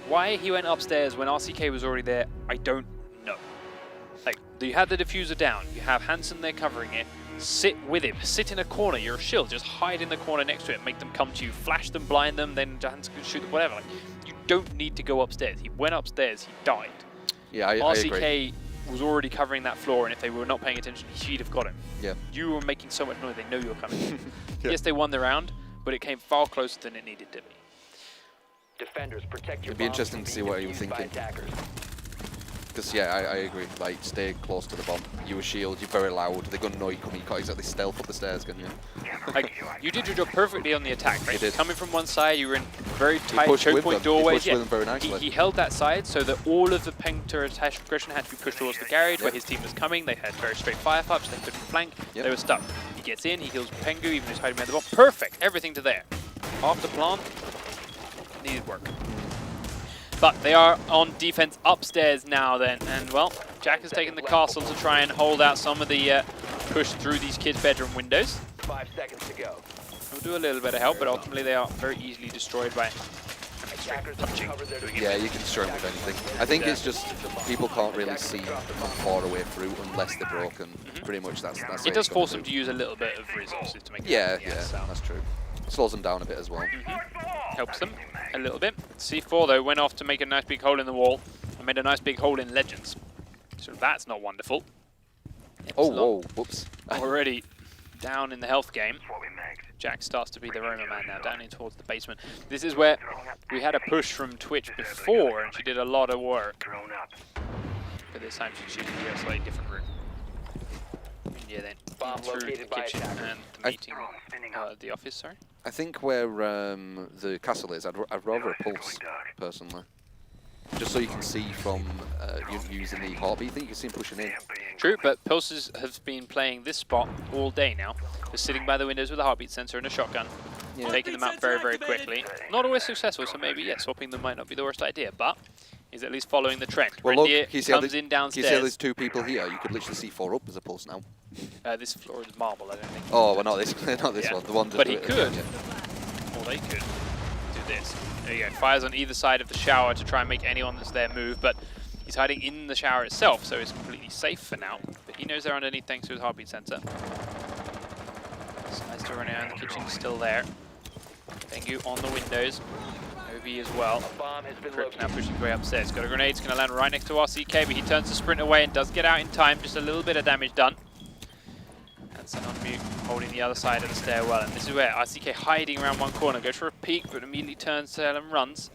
Why he went upstairs when RCK was already there, I don't know. Like, you had the diffuser down, you have Hansen there covering it, sit with him, sit in a corner, you're a shield, just hide in the corner next to it, make them come to you, flash them, blind them, then Hansen can shoot them, whatever. Like, you don't need to go upstairs. He went upstairs, he died. Yeah, I RCK agree. was already covering that floor, and if they were not paying attention, she'd have got him. Yeah. You were making so much noise, they know you were coming. Yeah. Yes, they won the round, but it came far closer than it needed to be. Defenders, protect your It'd be bombs interesting from to see being what you were defused by thinking. attackers. Because, yeah, I agree. Like, stay close to the bomb. You a shield, you're very loud. They're going to know you coming. You can't exactly stealth up the stairs, can you? Like, you did your job perfectly on the attack, right? You did. Coming from one side, you were in very tight pushed choke with point them. doorways. He pushed with them very nicely. He held that side so that all of the PENTA aggression had to be pushed towards the garage where his team was coming. They had very straight fire ups, they couldn't flank, they were stuck. He gets in, he heals Pengu, even though he's hiding behind the bomb. Perfect, everything to there. After plant, needed work. But they are on defense upstairs now then, and well, Jack has taken the castle to try and hold out some of the push through these kids' bedroom windows. 5 seconds to go. We'll do a little bit of help, but ultimately they are very easily destroyed by Attackers have covered their Yeah, you can destroy them with anything. I think it's just people can't really see far away through unless they're broken. Pretty much that's It does force them to use a little bit of resources to make Yeah, it. yeah, So that's true. Slows them down a bit as well. helps them a little bit. C4 though went off to make a nice big hole in the wall and made a nice big hole in Legends. So that's not wonderful. Oh, Epsilon whoa, whoops. already down in the health game. Jack starts to be the Roma man now, down in towards the basement. This is where we had a push from Twitch before, and she did a lot of work. But this time she's shooting a slightly different room. And yeah, then Bomb through the located by kitchen attackers. and the meeting, the office, sorry. I think where the castle is, I'd rather a pulse, personally. Just so you can see from using the heartbeat. I think you can see him pushing in. True, but Pulses have been playing this spot all day now. Just sitting by the windows with a heartbeat sensor and a shotgun, taking them out very, very quickly. Not always successful, so maybe, yeah, swapping them might not be the worst idea, but he's at least following the trend. Well, look, Rendier comes in downstairs. You see there's two people here. You could literally see 4 up as a pulse now. This floor is marble, I don't think. Oh, well, not this, not this Yeah. one. The one. But he could. Or they could do this. There you go. Fires on either side of the shower to try and make anyone that's there move, but he's hiding in the shower itself, so it's completely safe for now. But he knows they're underneath thanks to his heartbeat sensor. Sky's still running around, the kitchen's still there. Pengu on the windows. OB as well. Bomb has been Crypt now located. pushing his way upstairs. Got a grenade, it's going to land right next to RCK, but he turns to sprint away and does get out in time. Just a little bit of damage done. Hansen on mute, holding the other side of the stairwell. And this is where RCK hiding around one corner. Goes for a peek, but immediately turns tail and runs.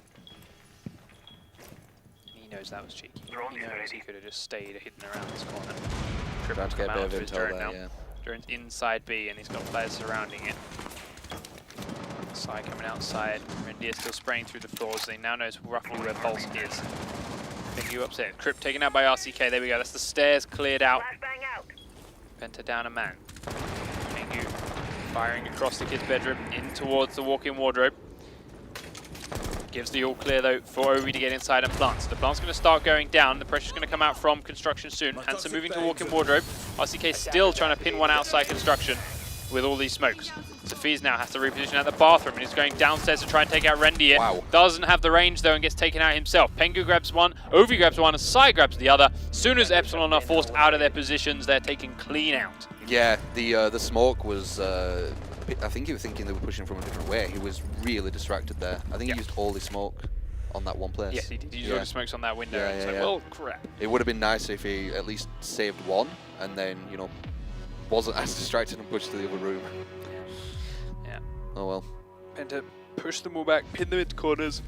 He knows that was cheeky. He knows he could have just stayed hidden around this corner. Trying to get a bit of his intel drone there, now. yeah. Drone's inside B, and he's got players surrounding it. Sai coming outside. Rendier still spraying through the floors. They now knows roughly where Pulse is. Pengu upstairs. Crypt taken out by RCK. There we go. That's the stairs cleared out. Penta down a man. Pengu firing across the kid's bedroom in towards the walk-in wardrobe. Gives the all clear though for Obi to get inside and plant. So the plant's going to start going down. The pressure's going to come out from construction soon. Hansen moving to walk-in wardrobe. RCK still trying to pin one outside construction with all these smokes. Sophie's now has to reposition at the bathroom and he's going downstairs to try and take out Rendier. Wow. Doesn't have the range though and gets taken out himself. Pengu grabs one, Ovi grabs one, and Sai grabs the other. As soon as Epsilon are forced out of their positions, they're taken clean out. Yeah, the smoke was. I think he was thinking they were pushing from a different way. He was really distracted there. I think he used all the smoke on that one place. Yes, he did. He used all the smokes on that window. Yeah, and it's yeah, like, yeah. well, crap. It would have been nice if he at least saved one and then, you know, wasn't as distracted and pushed to the other room. Yeah. Oh well. Penta push them all back, pin them into corners.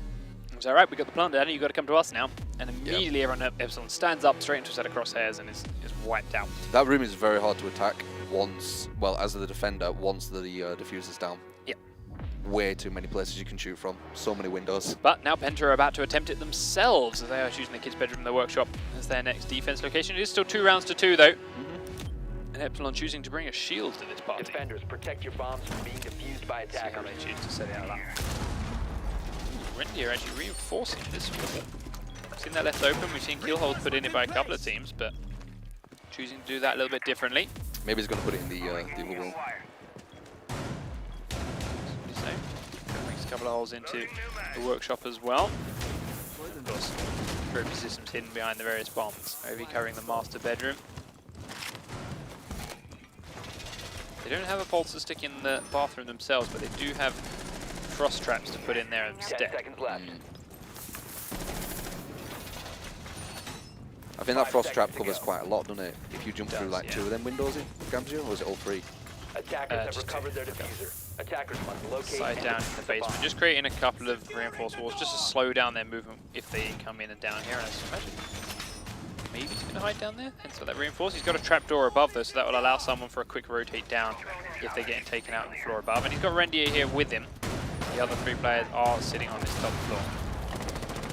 It's all right, we got the plan, Danny. You got to come to us now. And immediately everyone at Epsilon stands up straight into a set of crosshairs and is wiped out. That room is very hard to attack once, well, as the defender, once the diffuser's down. Yeah, way too many places you can shoot from. So many windows. But now PENTA are about to attempt it themselves, as they are choosing the kids' bedroom and the workshop as their next defense location. It is still 2 rounds to 2 though. And Epsilon choosing to bring a shield to this party. Defenders, protect your bombs from being defused by See how attackers. they choose to set it out that. Rendy are actually reinforcing this floor. We've seen that left open, we've seen kill holes put in it by a couple of teams, but choosing to do that a little bit differently. Maybe he's going to put it in the other wall. So, makes a couple of holes into the workshop as well. Of course, trophy systems hidden behind the various bombs. Maybe covering the master bedroom. They don't have a pulse to stick in the bathroom themselves, but they do have frost traps to put in there 10 instead. seconds left. I think that 5 frost trap seconds to covers go. quite a lot, doesn't it? If you jump It through does, like yeah. 2 of them windows, it grabs you, or is it all 3? Attackers have just recovered their two. diffuser. Attackers must locate Side and down in defuse the the basement, bomb. just creating a couple of reinforced walls just to slow down their movement if they come in and down here. And I imagine maybe he's going to hide down there, hence why that reinforced. He's got a trapdoor above though, so that will allow someone for a quick rotate down if they're getting taken out on the floor above. And he's got Rendier here with him. The other 3 players are sitting on this top floor.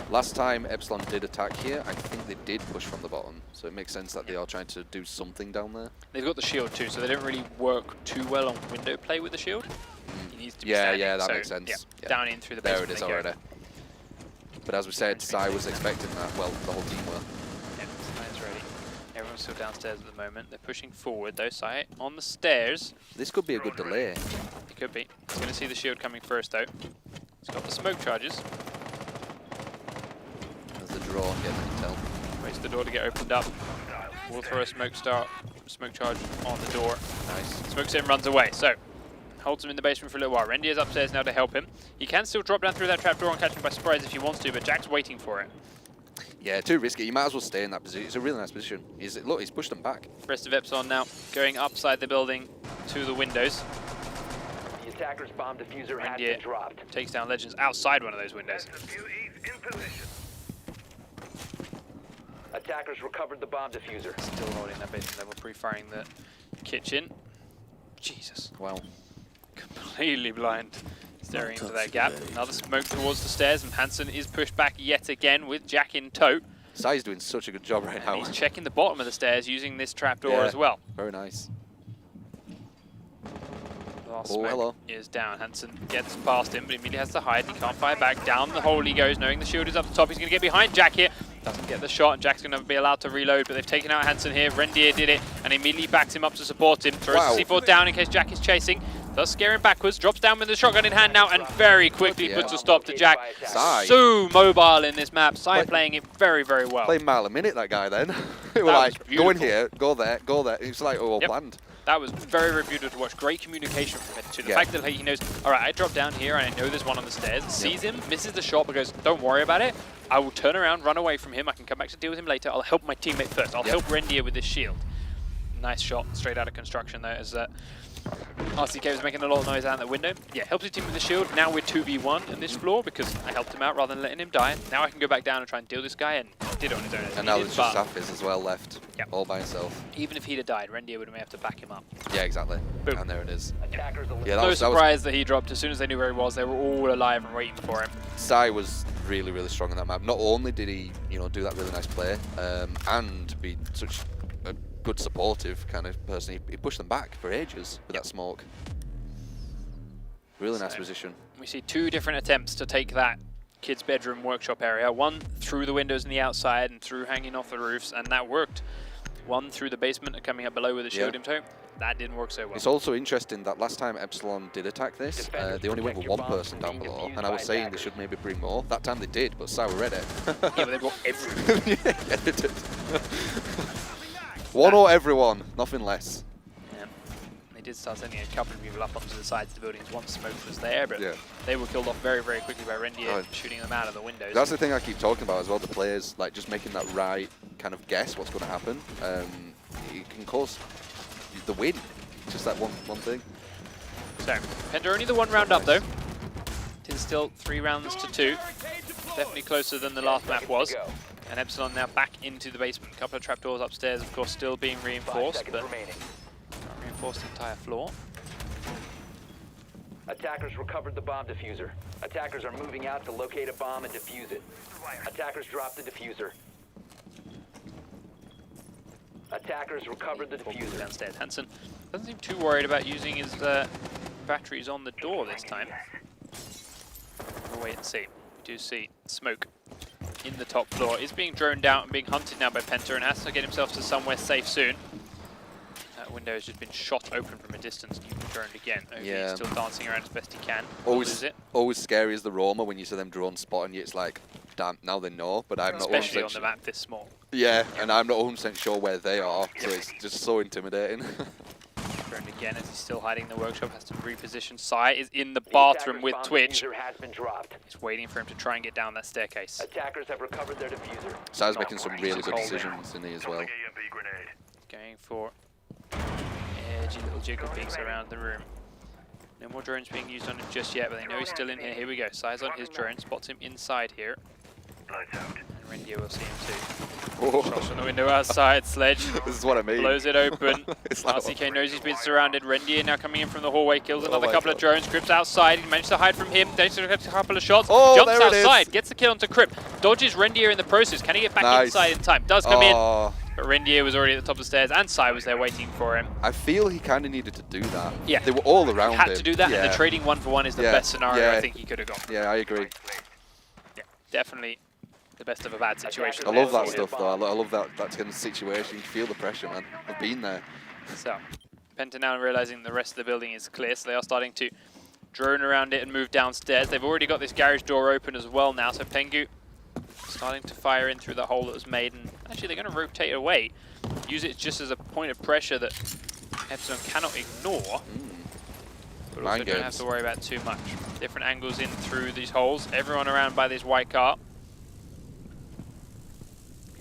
Last time Epsilon did attack here, I think they did push from the bottom, so it makes sense that they are trying to do something down there. They've got the shield too, so they don't really work too well on window play with the shield. He needs to be standing, Yeah, that so, makes sense. Yeah, Yeah. down in through the There basement it is they go. already. But as we said, Sai was expecting that. Well, the whole team were. Yep, Sai's ready. Everyone's still downstairs at the moment. They're pushing forward though. Sai on the stairs. This could be a good delay. It could be. He's going to see the shield coming first though. He's got the smoke charges. As the draw and get the intel. Waits the door to get opened up. We'll throw a smoke charge on the door. Nice. Smokes in, runs away. So holds him in the basement for a little while. Rendy is upstairs now to help him. He can still drop down through that trapdoor and catch him by surprise if he wants to, but Jack's waiting for it. Yeah, too risky. You might as well stay in that position. It's a really nice position. Look, he's pushed them back. Rest of Epsilon now going upside the building to the windows. The attacker's bomb diffuser has Rendier been dropped. takes down Legends outside one of those windows. Attackers recovered the bomb diffuser. Still holding that basement level, pre-firing the kitchen. Jesus, Wow. completely blind. Staring into that gap. Another smoke towards the stairs, and Hansen is pushed back yet again with Jack in tow. Sai's doing such a good job right And now. he's checking the bottom of the stairs using this trapdoor Yeah. as well. Very nice. Last Oh, smoke hello. is down. Hansen gets past him, but immediately has to hide. He can't fire back. Down the hole he goes, knowing the shield is up the top. He's going to get behind Jack here. Doesn't get the shot, and Jack's going to be allowed to reload, but they've taken out Hansen here. Rendier did it, and immediately backs him up to support him. Throws Wow. the C4 down in case Jack is chasing. Does scare him backwards. Drops down with the shotgun in hand now, and very quickly Yeah. puts a stop to Jack. Sai. So mobile in this map. Sai Play- playing it very, very well. Playing mile a minute, that guy then. They were That like, was go in beautiful. here, go there, go there. It's like all Yep. planned. That was very, very beautiful to watch. Great communication from him too. The Yeah. fact that he knows, all right, I dropped down here and I know there's one on the stairs. Sees him, misses the shot, but goes, don't worry about it. I will turn around, run away from him. I can come back to deal with him later. I'll help my teammate first. I'll help Rendier with this shield. Nice shot, straight out of construction there, as RCK was making a lot of noise out the window. Yeah, helps his team with the shield. Now we're 2v1 in this floor because I helped him out rather than letting him die. Now I can go back down and try and deal this guy, and did on his own as And now needed, there's just but Safiz as well left, Yep. all by himself. even if he'd have died, Rendier would have to back him up. Yeah, exactly. Boom. And there it is. Attackers Yeah, No that was surprise that he dropped. As soon as they knew where he was, they were all alive and waiting for him. Sai was really, really strong in that map. Not only did he, do that really nice play, and be such a good supportive kind of person, he pushed them back for ages with that smoke. Really nice So- position. We see 2 different attempts to take that kids' bedroom workshop area. One through the windows on the outside and through hanging off the roofs, and that worked. One through the basement and coming up below with a shield in tow. That didn't work so well. It's also interesting that last time Epsilon did attack this, they only went with one person down below, and I was saying they should maybe bring more. That time they did, but Sai were ready. Yeah, but they brought everyone. Yeah, they did. One or everyone, nothing less. Yeah. They did start sending a couple of people up onto the sides of the buildings once smoke was there, but Yeah. they were killed off very, very quickly by Rendier, Oh. shooting them out of the windows. That's the thing I keep talking about as well, the players, like just making that right kind of guess what's going to happen. It can cause the win, just that one thing. So, PENTA only the 1 round up though. It is still 3 rounds to 2. Definitely closer than the last map was. And Epsilon now back into the basement. A couple of trapdoors upstairs, of course, still being 5 reinforced, seconds but remaining. not reinforced the entire floor. Attackers recovered the bomb diffuser. Attackers are moving out to locate a bomb and defuse it. Attackers dropped the diffuser. Attackers recovered the diffuser. Downstairs. Hansen doesn't seem too worried about using his batteries on the door this time. We'll wait and see. We do see smoke in the top floor. Is being droned out and being hunted now by PENTA and has to get himself to somewhere safe soon. That window has just been shot open from a distance and you've droned again. He's still dancing around as best he can. Always scary as the roamer when you see them drone spotting you. It's like, damn, now they know, but I'm not 100% especially on the map this small. Yeah, and I'm not 100% sure where they are, so it's just so intimidating. Droned again as he's still hiding in the workshop, has to reposition. Sai is in the bathroom with Twitch. Has been dropped. He's waiting for him to try and get down that staircase. Attackers have recovered their diffuser. Sai's making some really good decisions in here as well. Going for edgy little jiggle peeks around the room. No more drones being used on him just yet, but they know he's still in here. Here we go. Sai's on his drone, spots him inside here. And Rendier will see him too. Shots from the window outside, Sledge. This is what I mean. Blows it open. Like, RCK knows he's been surrounded. Rendier now coming in from the hallway, kills another couple of drones. Crypt's outside, he managed to hide from him. Takes a couple of shots, jumps outside, gets the kill onto Crypt. Dodges Rendier in the process. Can he get back inside in time? Does come in. But Rendier was already at the top of the stairs and Sai was there waiting for him. I feel he kind of needed to do that. Yeah. They were all around him. Had to do that, and the trading 1-for-1 is the best scenario I think he could have got. Yeah, I agree. Yeah, definitely the best of a bad situation. I love that stuff though. I love that kind of situation. You feel the pressure, man. I've been there. So, PENTA now realizing the rest of the building is clear, so they are starting to drone around it and move downstairs. They've already got this garage door open as well now, so Pengu starting to fire in through the hole that was made, and actually they're going to rotate away. Use it just as a point of pressure that Epsilon cannot ignore, but also don't have to worry about too much. Different angles in through these holes. Everyone around by this white car.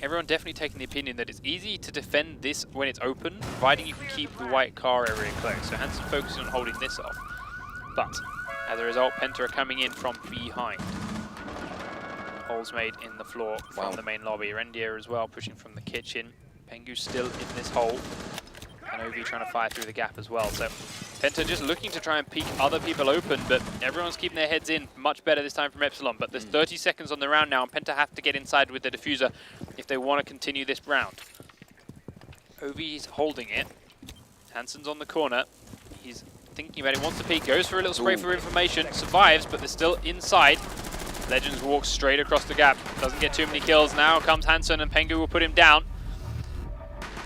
Everyone definitely taking the opinion that it's easy to defend this when it's open, providing you can keep the white car area closed. So Hansen focusing on holding this off. But as a result, PENTA are coming in from behind. Holes made in the floor from the main lobby. Rendier as well, pushing from the kitchen. Pengu's still in this hole. And Ovi trying to fire through the gap as well. So PENTA just looking to try and peek other people open, but everyone's keeping their heads in. Much better this time from Epsilon. But there's 30 seconds on the round now, and PENTA have to get inside with the diffuser if they want to continue this round. Ovi's holding it. Hansen's on the corner. He's thinking about it, wants to peek, goes for a little spray for information, survives, but they're still inside. Legends walks straight across the gap, doesn't get too many kills. Now comes Hansen and Pengu will put him down.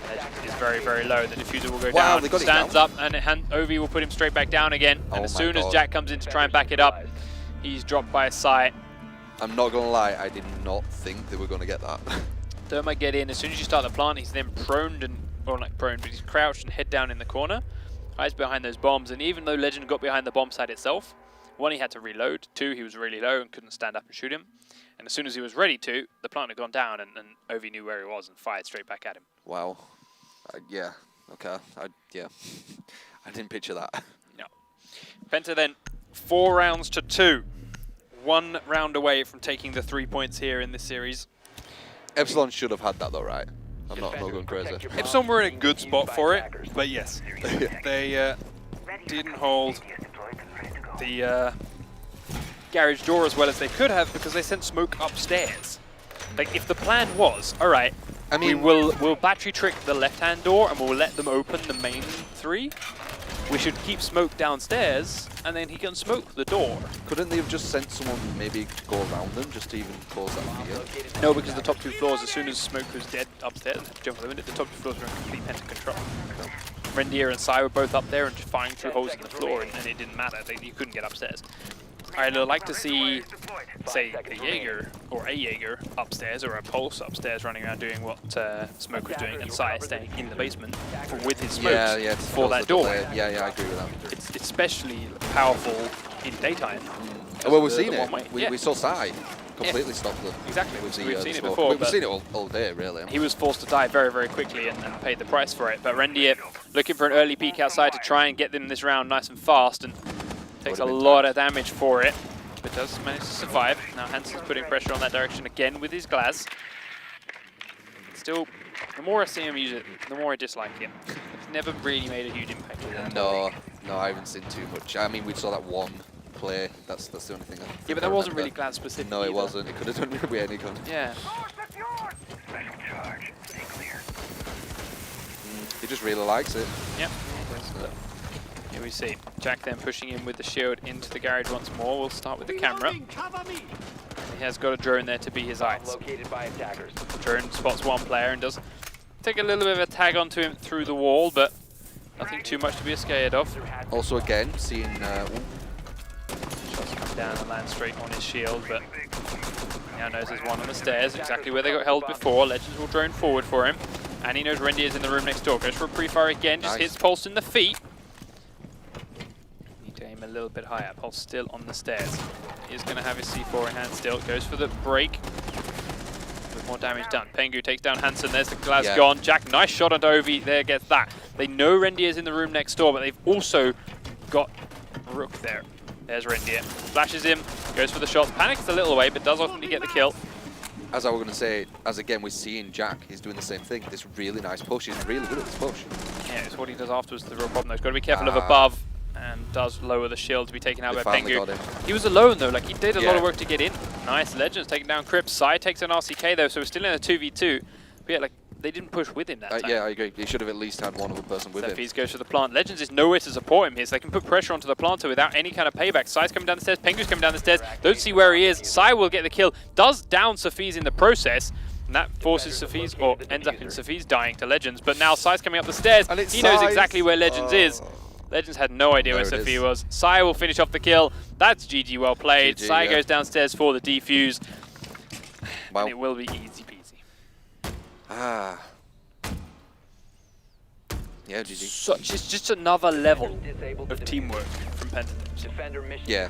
Legends is very, very low. The diffuser will go down, stands up, and Ovi will put him straight back down again. And as soon as Jack comes in to try and back it up, he's dropped by a Sai. I'm not going to lie, I did not think they were going to get that. Thermite get in. As soon as you start the plant, he's then proned, and, or not proned, but he's crouched and head down in the corner. Hides behind those bombs, and even though Legend got behind the bomb site itself, one, he had to reload. Two, he was really low and couldn't stand up and shoot him. And as soon as he was ready to, the plant had gone down, and Ovi knew where he was and fired straight back at him. Wow. Yeah. Okay. Yeah. I didn't picture that. No. PENTA then 4 rounds to 2. 1 round away from taking the 3 points here in this series. Epsilon should have had that though, right? I'm not going crazy. Epsilon were in a good spot for it, but yes, they didn't hold the garage door as well as they could have because they sent smoke upstairs. Like, if the plan was, all right, I mean, we'll battery trick the left-hand door and we'll let them open the main 3. We should keep smoke downstairs, and then he can smoke the door. Couldn't they have just sent someone maybe go around them just to even cause that fear? No, because the top 2 floors, as soon as smoke was dead upstairs, jump over the window, the top 2 floors were in complete PENTA control. Rendier and Sai were both up there and just firing through holes in the floor, and it didn't matter. You couldn't get upstairs. I'd like to see, say, a Jaeger or a Jaeger upstairs or a Pulse upstairs running around doing what Smoke was doing, and Sai staying in the basement with his smokes for that doorway. Yeah, I agree with that. It's especially powerful in daytime. Well, we've seen it. We saw Sai completely stop them. Exactly, we've seen it before. We've seen it all day, really. He was forced to die very, very quickly and paid the price for it. But Rendier looking for an early peek outside to try and get them this round nice and fast, and takes a lot of damage for it, but does manage to survive. Now Hansen's putting pressure on that direction again with his glass. Still, the more I see him use it, the more I dislike him. never really made a huge impact with that. No, I haven't seen too much. I mean, we saw that one play. That's the only thing. Yeah, but that wasn't really Glad specific. No, it either. wasn't. It could have done with any gun. Yeah. He just really likes it. Yep. Here we see Jack then pushing in with the shield into the garage once more. We'll start with the camera. He has got a drone there to be his eyes. Located by attackers. Drone spots one player and does take a little bit of a tag onto him through the wall, but nothing too much to be scared of. Also, again, seeing Shots come down and land straight on his shield, but now knows there's one on the stairs, exactly where they got held before. Legends will drone forward for him, and he knows Rendy is in the room next door. Goes for a pre-fire again, just hits Pulse in the feet. Need to aim a little bit higher. Pulse still on the stairs. He's going to have his C4 in hand still. Goes for the break. With more damage done. Pengu takes down Hansen. There's the glass gone. Jack, nice shot on Ovi. There gets that. They know Rendy is in the room next door, but they've also got Rook there. There's Rendier. Flashes him, goes for the shots, panics a little away, but does ultimately get the kill. As I was going to say, as again we're seeing Jack, he's doing the same thing. This really nice push. He's really good at this push. Yeah, it's what he does afterwards. The real problem though. He's got to be careful of above, and does lower the shield to be taken out by Pengu. He was alone though. Like he did a lot of work to get in. Nice. Legends taking down Crips. Sai takes an RCK though, so we're still in a 2v2. But yeah, like they didn't push with him that time. Yeah, I agree. He should have at least had one other person with him. Cephis goes for the plant. Legends is nowhere to support him here, so they can put pressure onto the planter without any kind of payback. Sai's coming down the stairs, Pengu's coming down the stairs. Don't see where he is. Sai will get the kill. Does down Cephis in the process, and that forces Cephis, or ends up in Cephis dying to Legends. But now Sai's coming up the stairs. He knows exactly where Legends is. Legends had no idea where Cephi was. Sai will finish off the kill. That's GG, well played. GG, Sai goes downstairs for the defuse. Wow. And it will be easy peasy. Yeah, GG. It's just another level of teamwork from Penta. Yeah,